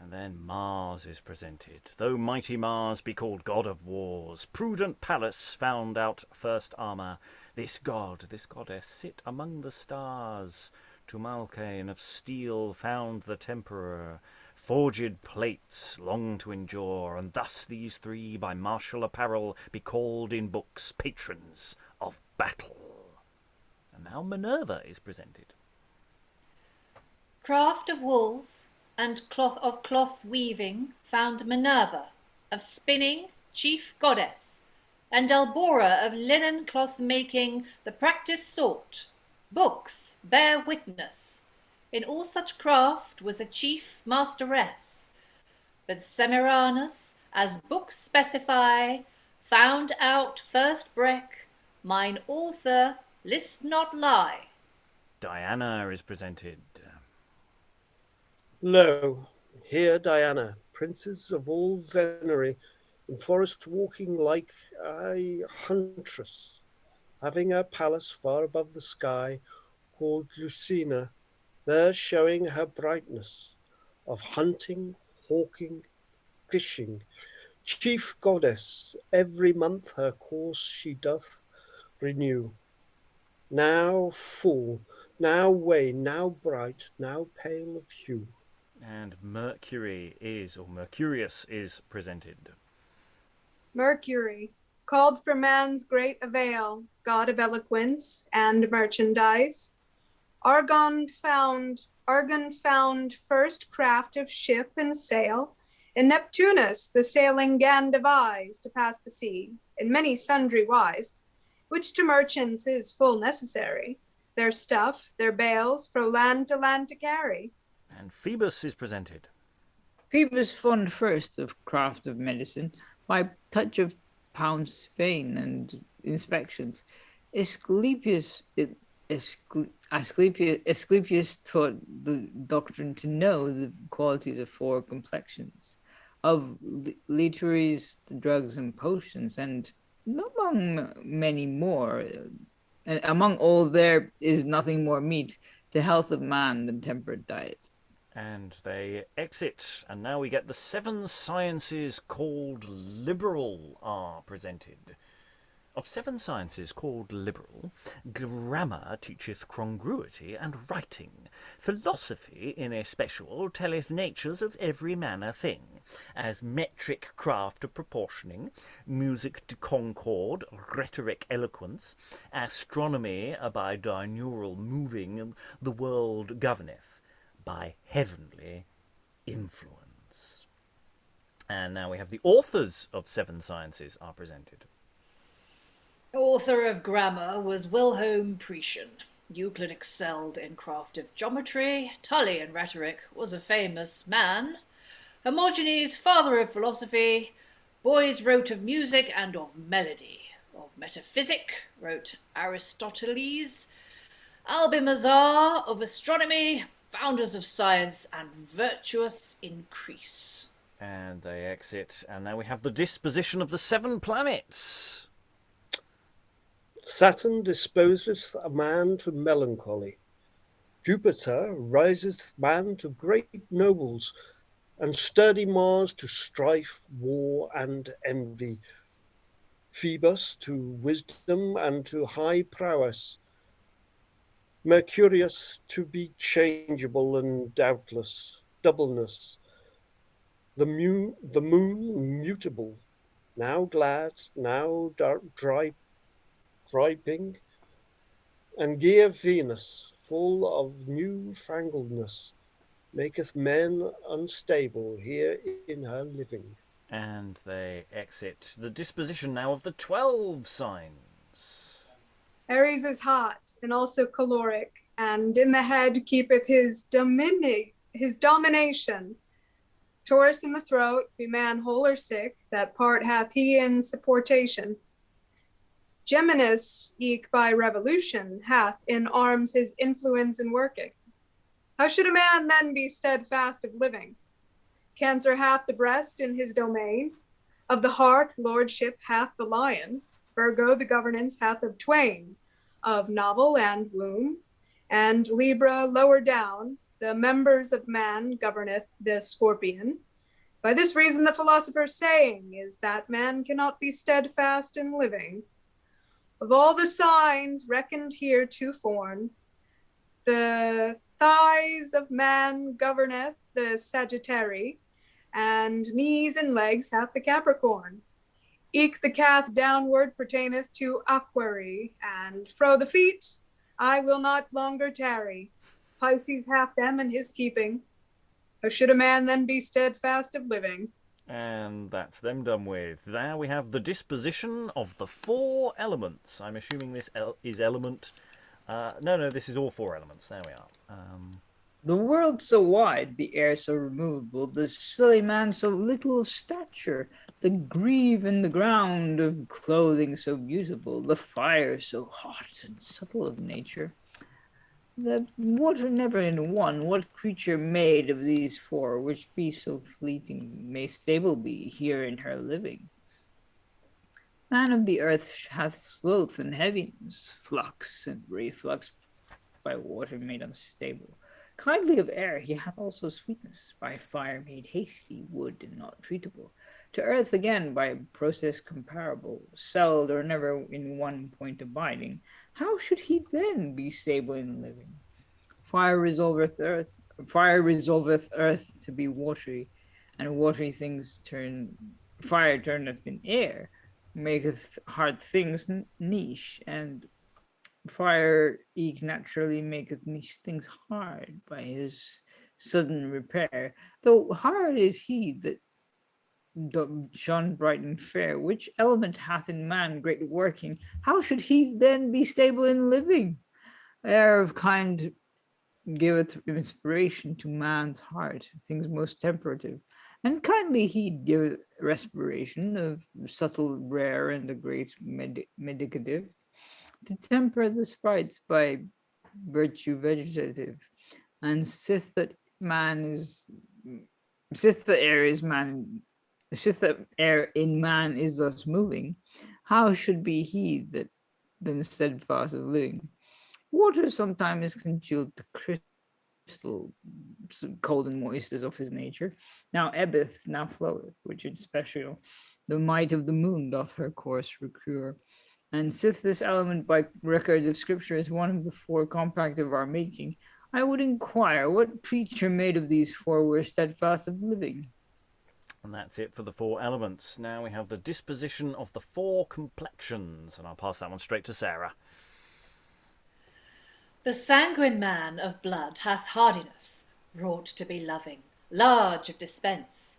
S1: And then Mars is presented. Though mighty Mars be called god of wars, prudent Pallas found out first armour. This god, this goddess, sit among the stars. Tumalcain of steel found the temperer, forged plates long to endure, and thus these three by martial apparel be called in books patrons of battle. And now Minerva is presented.
S2: Craft of wools and cloth weaving found Minerva, of spinning chief goddess, and Elbora of linen cloth making the practice sought. Books bear witness. In all such craft was a chief masteress. But Semiramis, as books specify, found out first breck, mine author list not lie.
S1: Diana is presented.
S3: Lo, here Diana, princess of all venery, in forest walking like a huntress, having her palace far above the sky, called Lucina, there showing her brightness of hunting, hawking, fishing. Chief goddess, every month her course she doth renew. Now full, now wan, now bright, now pale of hue.
S1: And Mercurius is presented.
S4: Mercury, called for man's great avail, god of eloquence and merchandise. Argon found first craft of ship and sail, and Neptunus the sailing gan devise to pass the sea in many sundry wise, which to merchants is full necessary, their stuff, their bales, fro land to carry.
S1: And Phoebus is presented.
S5: Phoebus fond first of craft of medicine, by touch of pounds vein and inspections. Asclepius taught the doctrine to know the qualities of four complexions, of literies, the drugs and potions, and among many more. And among all there is nothing more meet to health of man than temperate diet.
S1: And they exit, and now we get the 7 sciences called liberal are presented. Of 7 sciences called liberal, grammar teacheth congruity and writing. Philosophy in especial telleth natures of every manner thing, as metric craft of proportioning, music to concord, rhetoric eloquence, astronomy by diurnal moving the world governeth, by heavenly influence. And now we have the authors of 7 sciences are presented.
S2: Author of grammar was Wilhelm Priscian. Euclid excelled in craft of geometry. Tully in rhetoric was a famous man. Hermogenes, father of philosophy. Boys wrote of music and of melody. Of metaphysic wrote Aristoteles. Albimazar of astronomy. Founders of science and virtuous increase.
S1: And they exit, and now we have the disposition of the 7 planets.
S3: Saturn disposeth a man to melancholy. Jupiter riseth man to great nobles, and sturdy Mars to strife, war, and envy. Phoebus to wisdom and to high prowess. Mercurius to be changeable and doubtless, doubleness. The moon mutable, now glad, now dark, griping, and Gaea Venus, full of new-fangledness, maketh men unstable here in her living.
S1: And they exit the disposition now of the 12 signs.
S4: Aries is hot and also caloric, and in the head keepeth his domination. Taurus in the throat, be man whole or sick, that part hath he in supportation. Geminis, eke by revolution, hath in arms his influence in working. How should a man then be steadfast of living? Cancer hath the breast in his domain. Of the heart, lordship hath the lion. Virgo, the governance hath of twain, of novel and womb. And Libra, lower down, the members of man governeth the scorpion. By this reason the philosopher's saying is that man cannot be steadfast in living. Of all the signs reckoned here to form, the thighs of man governeth the Sagittary, and knees and legs hath the Capricorn. Eke the calf downward pertaineth to Aquary, and fro the feet I will not longer tarry. Pisces hath them in his keeping. How should a man then be steadfast of living?
S1: And that's them done with. Now we have the disposition of the 4 elements. I'm assuming this is element... No, this is all 4 elements. There we are.
S5: The world so wide, the air so removable, the silly man so little of stature, the grieve in the ground of clothing so beautiful, the fire so hot and subtle of nature. The water never in one, what creature made of these 4, which be so fleeting, may stable be here in her living? Man of the earth hath sloth and heaviness, flux and reflux by water made unstable. Kindly of air, he hath also sweetness, by fire made hasty, wood and not treatable. To earth again, by process comparable, seld or never in one point abiding, how should he then be stable in living? Fire resolveth earth to be watery, and watery things fire turneth in air, maketh hard things niche, and fire eke naturally maketh niche things hard by his sudden repair. Though hard is he that shone bright and fair, which element hath in man great working? How should he then be stable in living? Air of kind giveth inspiration to man's heart, things most temperative, and kindly heed giveth respiration of subtle rare and a great medicative, to temper the sprites by virtue vegetative, and sith the air in man is thus moving, how should be he that then steadfast of living? Water sometimes is congealed to crystal, cold and moist as of his nature. Now ebbeth, now floweth, which is special. The might of the moon doth her course recure. And sith this element by record of scripture is one of the 4 compact of our making, I would inquire what creature made of these 4 were steadfast of living.
S1: And that's it for the 4 elements. Now we have the disposition of the 4 complexions, and I'll pass that one straight to Sarah.
S2: The sanguine man of blood hath hardiness, wrought to be loving, large of dispense.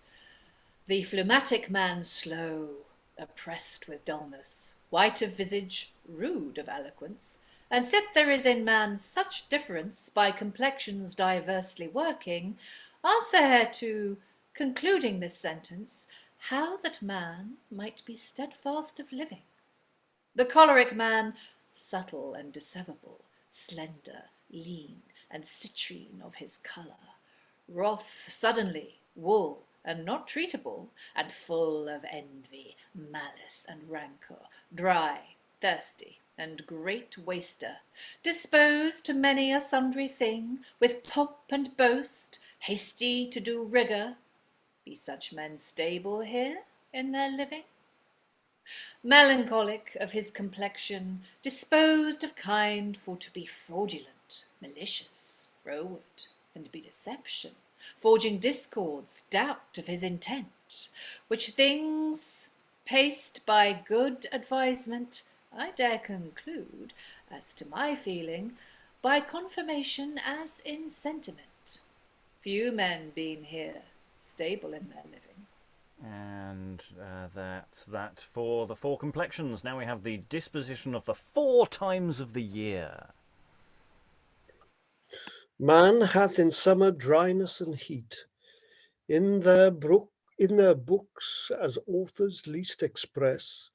S2: The phlegmatic man slow, oppressed with dullness, white of visage, rude of eloquence. And sith there is in man such difference by complexions diversely working, answer hereto, concluding this sentence, how that man might be steadfast of living. The choleric man, subtle and disseverable, slender, lean, and citrine of his colour, wroth suddenly, wool, and not treatable, and full of envy, malice, and rancour, dry, thirsty, and great waster, disposed to many a sundry thing, with pomp and boast, hasty to do rigour. Be such men stable here in their living? Melancholic of his complexion, disposed of kind for to be fraudulent, malicious, froward, and be deception, forging discords, doubt of his intent, which things, paced by good advisement, I dare conclude, as to my feeling, by confirmation as in sentiment. Few men being here stable in their living.
S1: And that's that for the 4 complexions. Now we have the disposition of the 4 times of the year.
S3: Man hath in summer dryness and heat. In their books, as authors least express,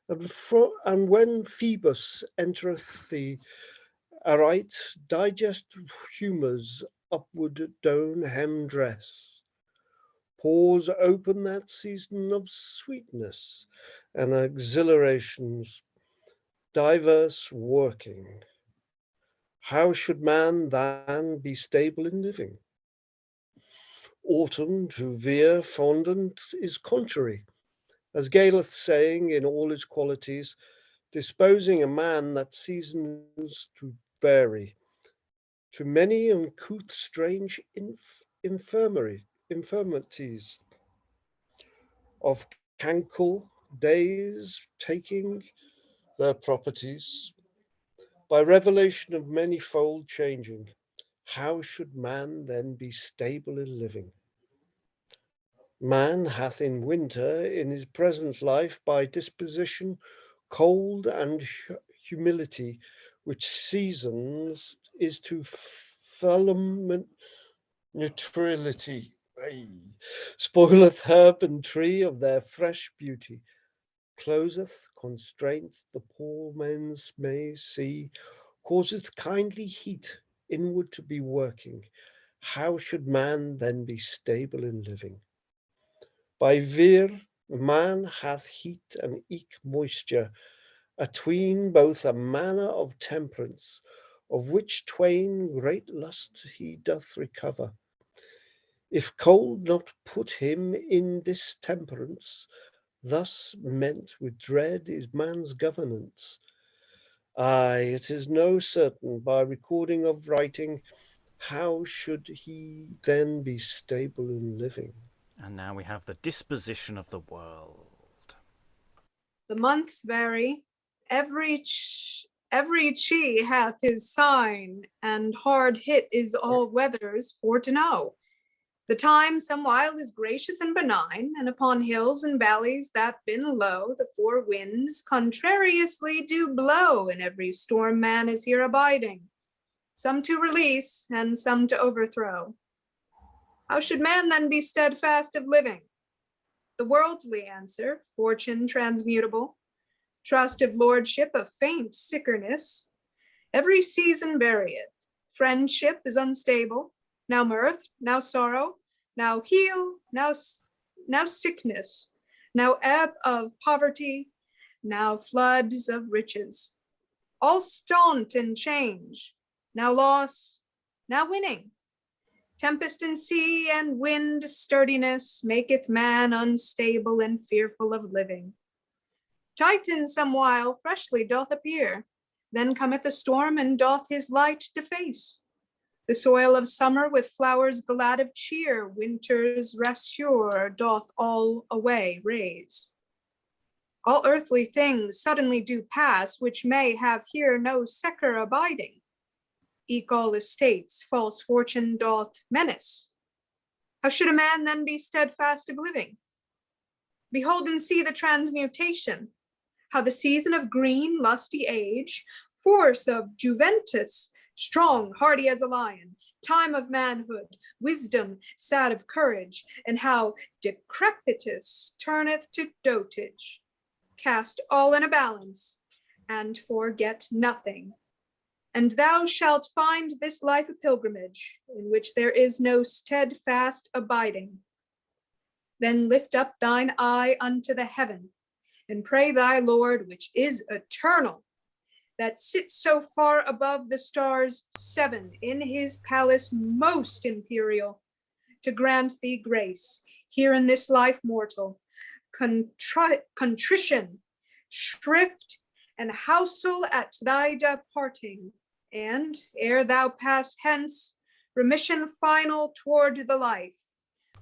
S3: and when Phoebus entereth the aright, digest humours upward down hem dress. Pores open that season of sweetness and exhilarations, diverse working. How should man then be stable in living? Autumn to veer fondant is contrary, as Galeth saying in all his qualities, disposing a man that seasons to vary, to many uncouth strange infirmities of cankle days taking their properties, by revelation of manifold changing. How should man then be stable in living? Man hath in winter in his present life by disposition cold and humility, which seasons is to firmament neutrality, spoileth herb and tree of their fresh beauty, closeth constraint the poor men's may see, causeth kindly heat inward to be working. How should man then be stable in living? By veer, man hath heat and eke moisture, atween both a manner of temperance, of which twain great lust he doth recover. If cold not put him in distemperance, thus meant with dread is man's governance. Aye, it is no certain by recording of writing, how should he then be stable in living?
S1: And now we have the disposition of the world.
S4: The months vary. Every chi hath his sign, and hard hit is all weathers for to know. The time somewhile is gracious and benign, and upon hills and valleys that been low, the 4 winds contrariously do blow, in every storm man is here abiding, some to release and some to overthrow. How should man then be steadfast of living? The worldly answer, fortune transmutable, trust of lordship of faint sickerness. Every season varieth, friendship is unstable, now mirth, now sorrow, now heal, now sickness, now ebb of poverty, now floods of riches. All staunt and change, now loss, now winning. Tempest and sea and wind sturdiness maketh man unstable and fearful of living. Titan somewhile freshly doth appear, then cometh a storm and doth his light deface. The soil of summer with flowers glad of cheer, winter's rasure doth all away raise. All earthly things suddenly do pass, which may have here no secure abiding. Eke all estates false fortune doth menace. How should a man then be steadfast of living? Behold and see the transmutation, how the season of green lusty age, force of juventus, strong, hardy as a lion, time of manhood, wisdom, sad of courage, and how decrepitus turneth to dotage. Cast all in a balance, and forget nothing. And thou shalt find this life a pilgrimage, in which there is no steadfast abiding. Then lift up thine eye unto the heaven, and pray thy Lord, which is eternal, that sits so far above the stars 7 in his palace most imperial, to grant thee grace here in this life mortal, contrition, shrift, and housel at thy departing, and, ere thou pass hence, remission final toward the life,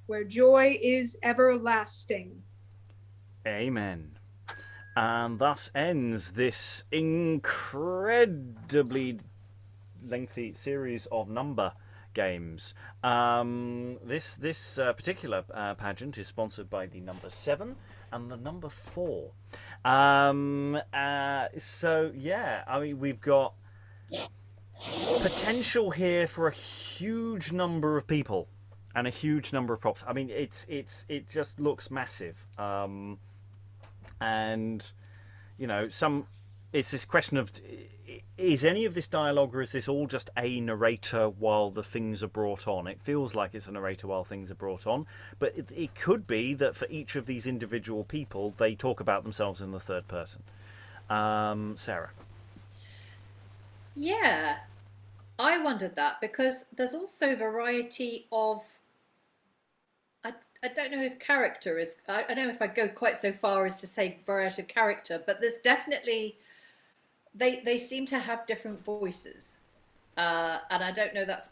S4: where joy is everlasting.
S1: Amen. And thus ends this incredibly lengthy series of number games. This particular pageant is sponsored by the number 7 and the number 4. So yeah, I mean, we've got potential here for a huge number of people and a huge number of props. I mean, it just looks massive. And you know, it's this question of, is any of this dialogue, or is this all just a narrator while the things are brought on? It feels like it's a narrator while things are brought on, but it could be that for each of these individual people, they talk about themselves in the third person. Sarah?
S2: Yeah, I wondered that, because there's also variety of, I don't know if character is, I don't know if I'd go quite so far as to say variety of character, but there's definitely, they seem to have different voices. And I don't know that's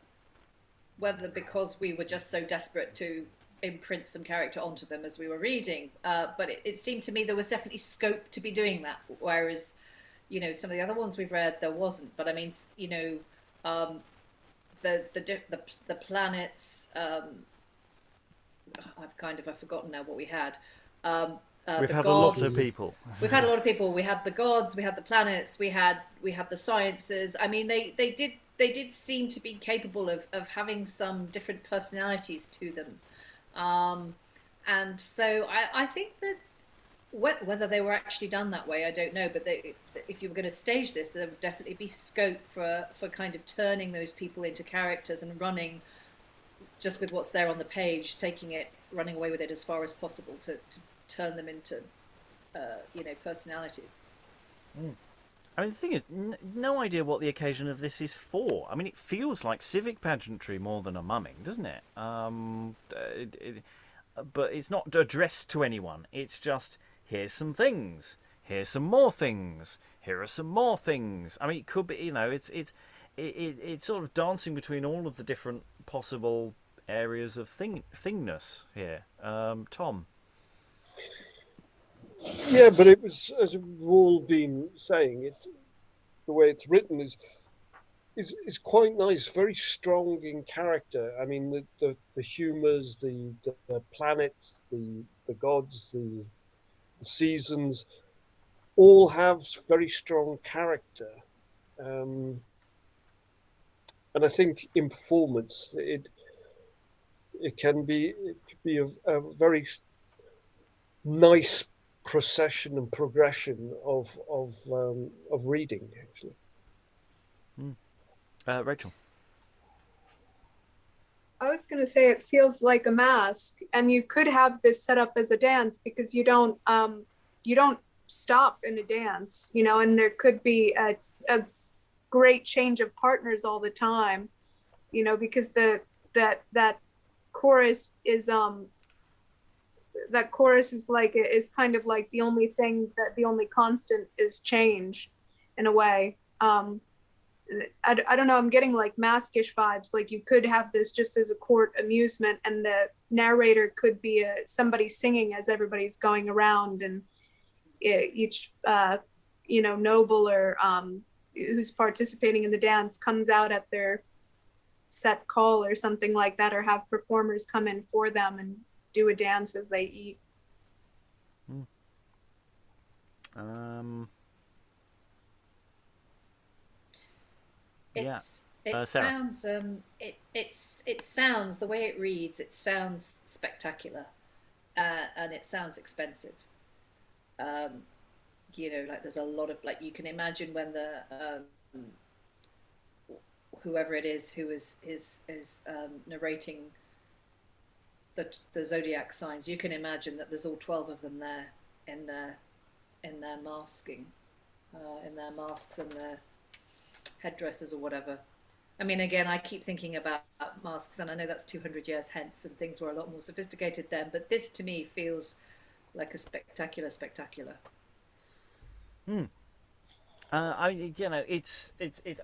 S2: whether because we were just so desperate to imprint some character onto them as we were reading, but it seemed to me there was definitely scope to be doing that, whereas, you know, some of the other ones we've read, there wasn't. But I mean, you know, the planets, I've forgotten now what we had.
S1: We've
S2: the
S1: had
S2: gods.
S1: a lot of people.
S2: We've had a lot of people. We had the gods. We had the planets. We had the sciences. I mean, they did seem to be capable of having some different personalities to them, and so I think that whether they were actually done that way, I don't know. But if you were going to stage this, there would definitely be scope for kind of turning those people into characters and running just with what's there on the page, running away with it as far as possible to turn them into, you know, personalities.
S1: I mean, the thing is, no idea what the occasion of this is for. I mean, it feels like civic pageantry more than a mumming, doesn't it? But it's not addressed to anyone. It's just, here's some things, here's some more things, here are some more things. I mean, it could be, you know, it's sort of dancing between all of the different possible areas of thingness here. Tom?
S3: Yeah, but it was, as we've all been saying, the way it's written is quite nice, very strong in character. I mean, the humours, the planets, the gods, the seasons, all have very strong character. And I think in performance, it could be a very nice procession and progression of reading, actually.
S1: Rachael?
S4: I was going to say it feels like a mask, and you could have this set up as a dance, because you don't stop in a dance, you know, and there could be a great change of partners all the time, you know, because that chorus is kind of like the only thing, that the only constant is change in a way. I don't know, I'm getting like maskish vibes. Like you could have this just as a court amusement, and the narrator could be somebody singing as everybody's going around, and each you know, noble or who's participating in the dance comes out at their set call or something like that, or have performers come in for them and do a dance as they eat.
S1: Yeah.
S2: It
S1: Sarah?
S2: sounds it sounds, the way it reads, it sounds spectacular, and it sounds expensive. You know, like there's a lot of, like, you can imagine when the whoever it is who is narrating the zodiac signs, you can imagine that there's all 12 of them there in their masking, in their masks and their headdresses or whatever. I mean, again, I keep thinking about masks, and I know that's 200 years hence and things were a lot more sophisticated then, but this to me feels like a spectacular.
S1: You know, it's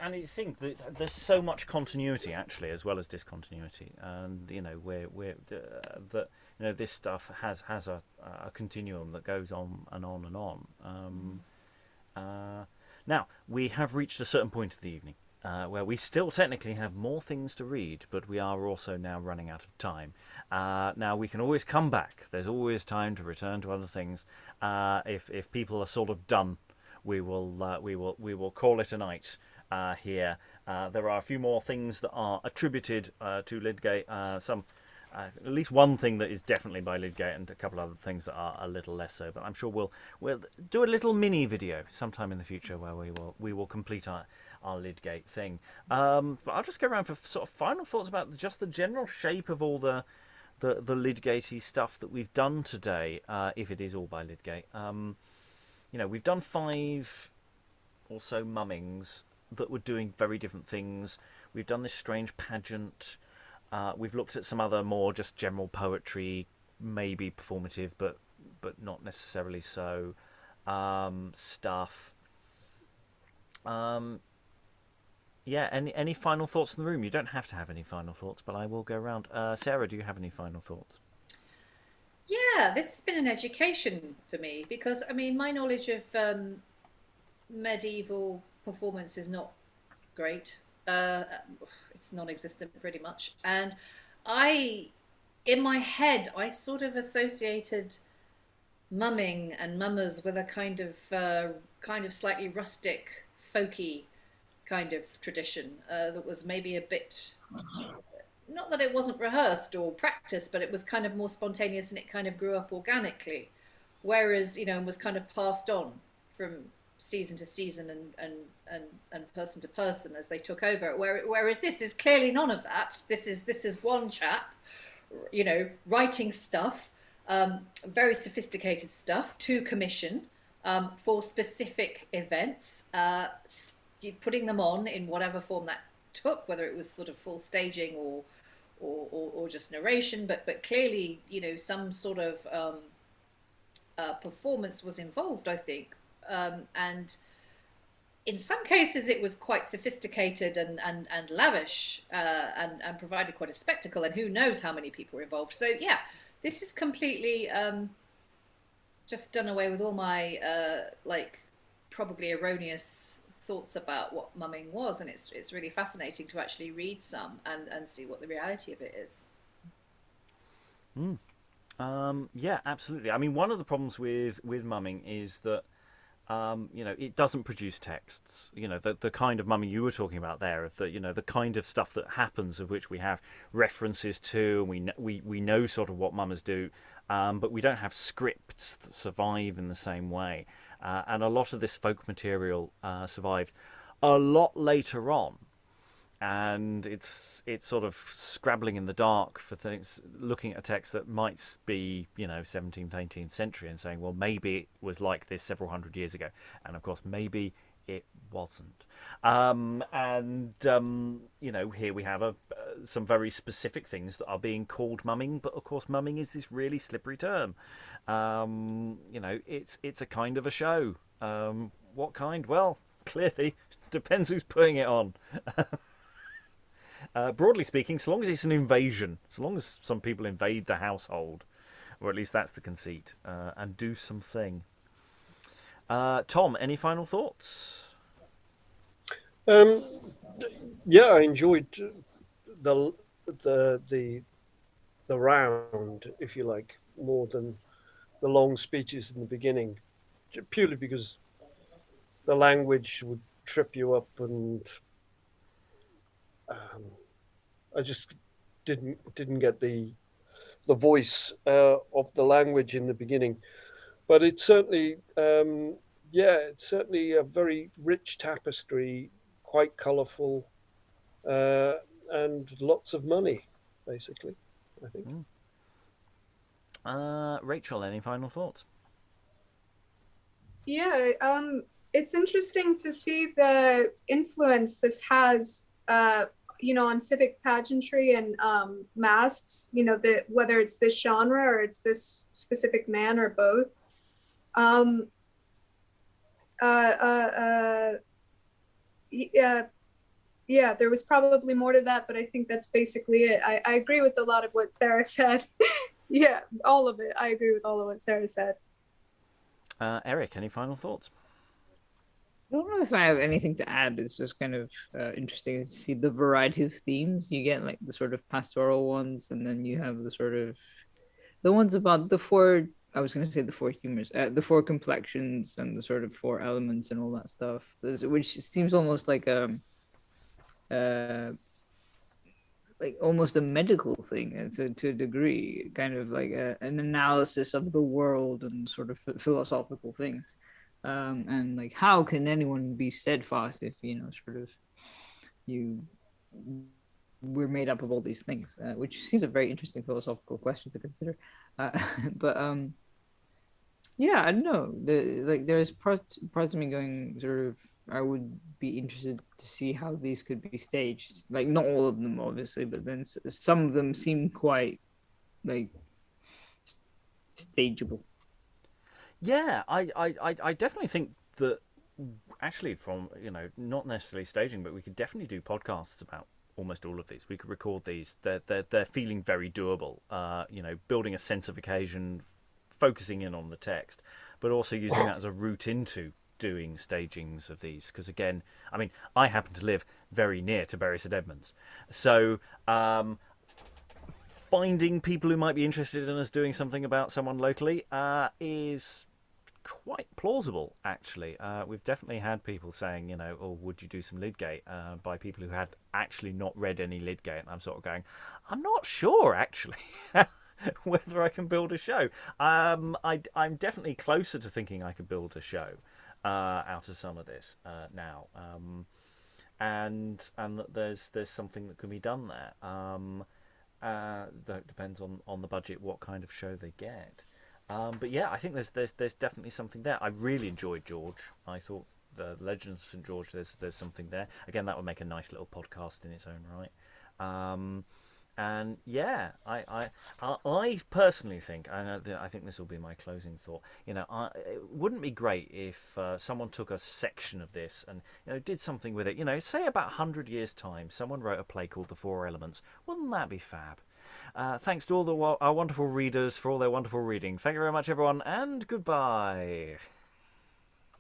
S1: and it's thing that there's so much continuity actually, as well as discontinuity, and you know, we're that, you know, this stuff has a continuum that goes on and on and on. Now we have reached a certain point of the evening, where we still technically have more things to read, but we are also now running out of time. Now we can always come back. There's always time to return to other things. If people are sort of done, we will call it a night here. There are a few more things that are attributed to Lydgate. At least one thing that is definitely by Lydgate, and a couple other things that are a little less so. But I'm sure we'll do a little mini video sometime in the future where we will complete our Lydgate thing. But I'll just go around for sort of final thoughts about just the general shape of all the Lydgate-y stuff that we've done today, if it is all by Lydgate. We've done 5 or so Mummings that were doing very different things. We've done this strange pageant. We've looked at some other more just general poetry, maybe performative, but not necessarily so, stuff. Yeah, any final thoughts in the room? You don't have to have any final thoughts, but I will go around. Sarah, do you have any final thoughts?
S2: Yeah, this has been an education for me because, I mean, my knowledge of medieval performance is not great. It's non-existent pretty much. And in my head, I sort of associated mumming and mummers with a kind of slightly rustic, folky kind of tradition that was maybe a bit, not that it wasn't rehearsed or practiced, but it was kind of more spontaneous and it kind of grew up organically, whereas, was kind of passed on from season to season and person to person as they took over. Whereas this is clearly none of that. This is one chap, writing stuff, very sophisticated stuff to commission for specific events, putting them on in whatever form that took, whether it was sort of full staging or just narration, but clearly, some sort of performance was involved, I think. And in some cases it was quite sophisticated and lavish and provided quite a spectacle, and who knows how many people were involved. So yeah, this is completely just done away with all my probably erroneous thoughts about what mumming was, and it's really fascinating to actually read some and see what the reality of it is.
S1: Yeah, absolutely. I mean, one of the problems with mumming is that it doesn't produce texts. The kind of mumming you were talking about there, of the kind of stuff that happens, of which we have references to, and we know sort of what mummers do, but we don't have scripts that survive in the same way. And a lot of this folk material survived a lot later on, and it's sort of scrabbling in the dark for things, looking at a text that might be 17th, 18th century and saying, well, maybe it was like this several hundred years ago, and of course maybe it wasn't. Here we have some very specific things that are being called mumming, but of course mumming is this really slippery term. It's a kind of a show. What kind? Well, clearly depends who's putting it on. Broadly speaking, so long as it's an invasion, so long as some people invade the household, or at least that's the conceit, and do something. Tom, any final thoughts?
S3: Yeah, I enjoyed the round, if you like, more than the long speeches in the beginning, purely because the language would trip you up, and I just didn't get the voice of the language in the beginning. But it's certainly it's certainly a very rich tapestry, quite colourful, and lots of money, basically, I think.
S1: Rachael, any final thoughts?
S4: Yeah, it's interesting to see the influence this has, on civic pageantry and masks, whether it's this genre or it's this specific man or both. Yeah, there was probably more to that, but I think that's basically it. I agree with a lot of what Sarah said. Yeah, all of it. I agree with all of what Sarah said.
S1: Eric, any final thoughts?
S5: I don't know if I have anything to add. It's just kind of interesting to see the variety of themes. You get like the sort of pastoral ones, and then you have the sort of the ones about the four. I was going to say the four humors, the four complexions, and the sort of four elements and all that stuff. Which seems almost uh, like almost a medical thing to a degree, kind of like an analysis of the world and sort of philosophical things. And like, how can anyone be steadfast if sort of you we're made up of all these things, which seems a very interesting philosophical question to consider. Uh, but yeah, I don't know. There's parts of me going sort of. I would be interested to see how these could be staged. Like, not all of them, obviously, but then some of them seem quite like stageable.
S1: Yeah, I definitely think that actually from, not necessarily staging, but we could definitely do podcasts about almost all of these. We could record these. They're feeling very doable. Building a sense of occasion, focusing in on the text, but also using that as a route into doing stagings of these. Because again, I mean, I happen to live very near to Bury St Edmunds, so finding people who might be interested in us doing something about someone locally is quite plausible, actually. We've definitely had people saying, oh, would you do some Lydgate, by people who had actually not read any Lydgate, and I'm sort of going, I'm not sure, actually, whether I can build a show. I'm definitely closer to thinking I could build a show out of some of this now, and that there's something that can be done there. That depends on the budget, what kind of show they get. But yeah, I think there's definitely something there. I really enjoyed George. I thought the Legends of St George, there's something there. Again, that would make a nice little podcast in its own right. And yeah, I personally think, and I think this will be my closing thought. It wouldn't be great if someone took a section of this and did something with it. Say about 100 years' time, someone wrote a play called The Four Elements. Wouldn't that be fab? Thanks to all our wonderful readers for all their wonderful reading. Thank you very much, everyone, and goodbye.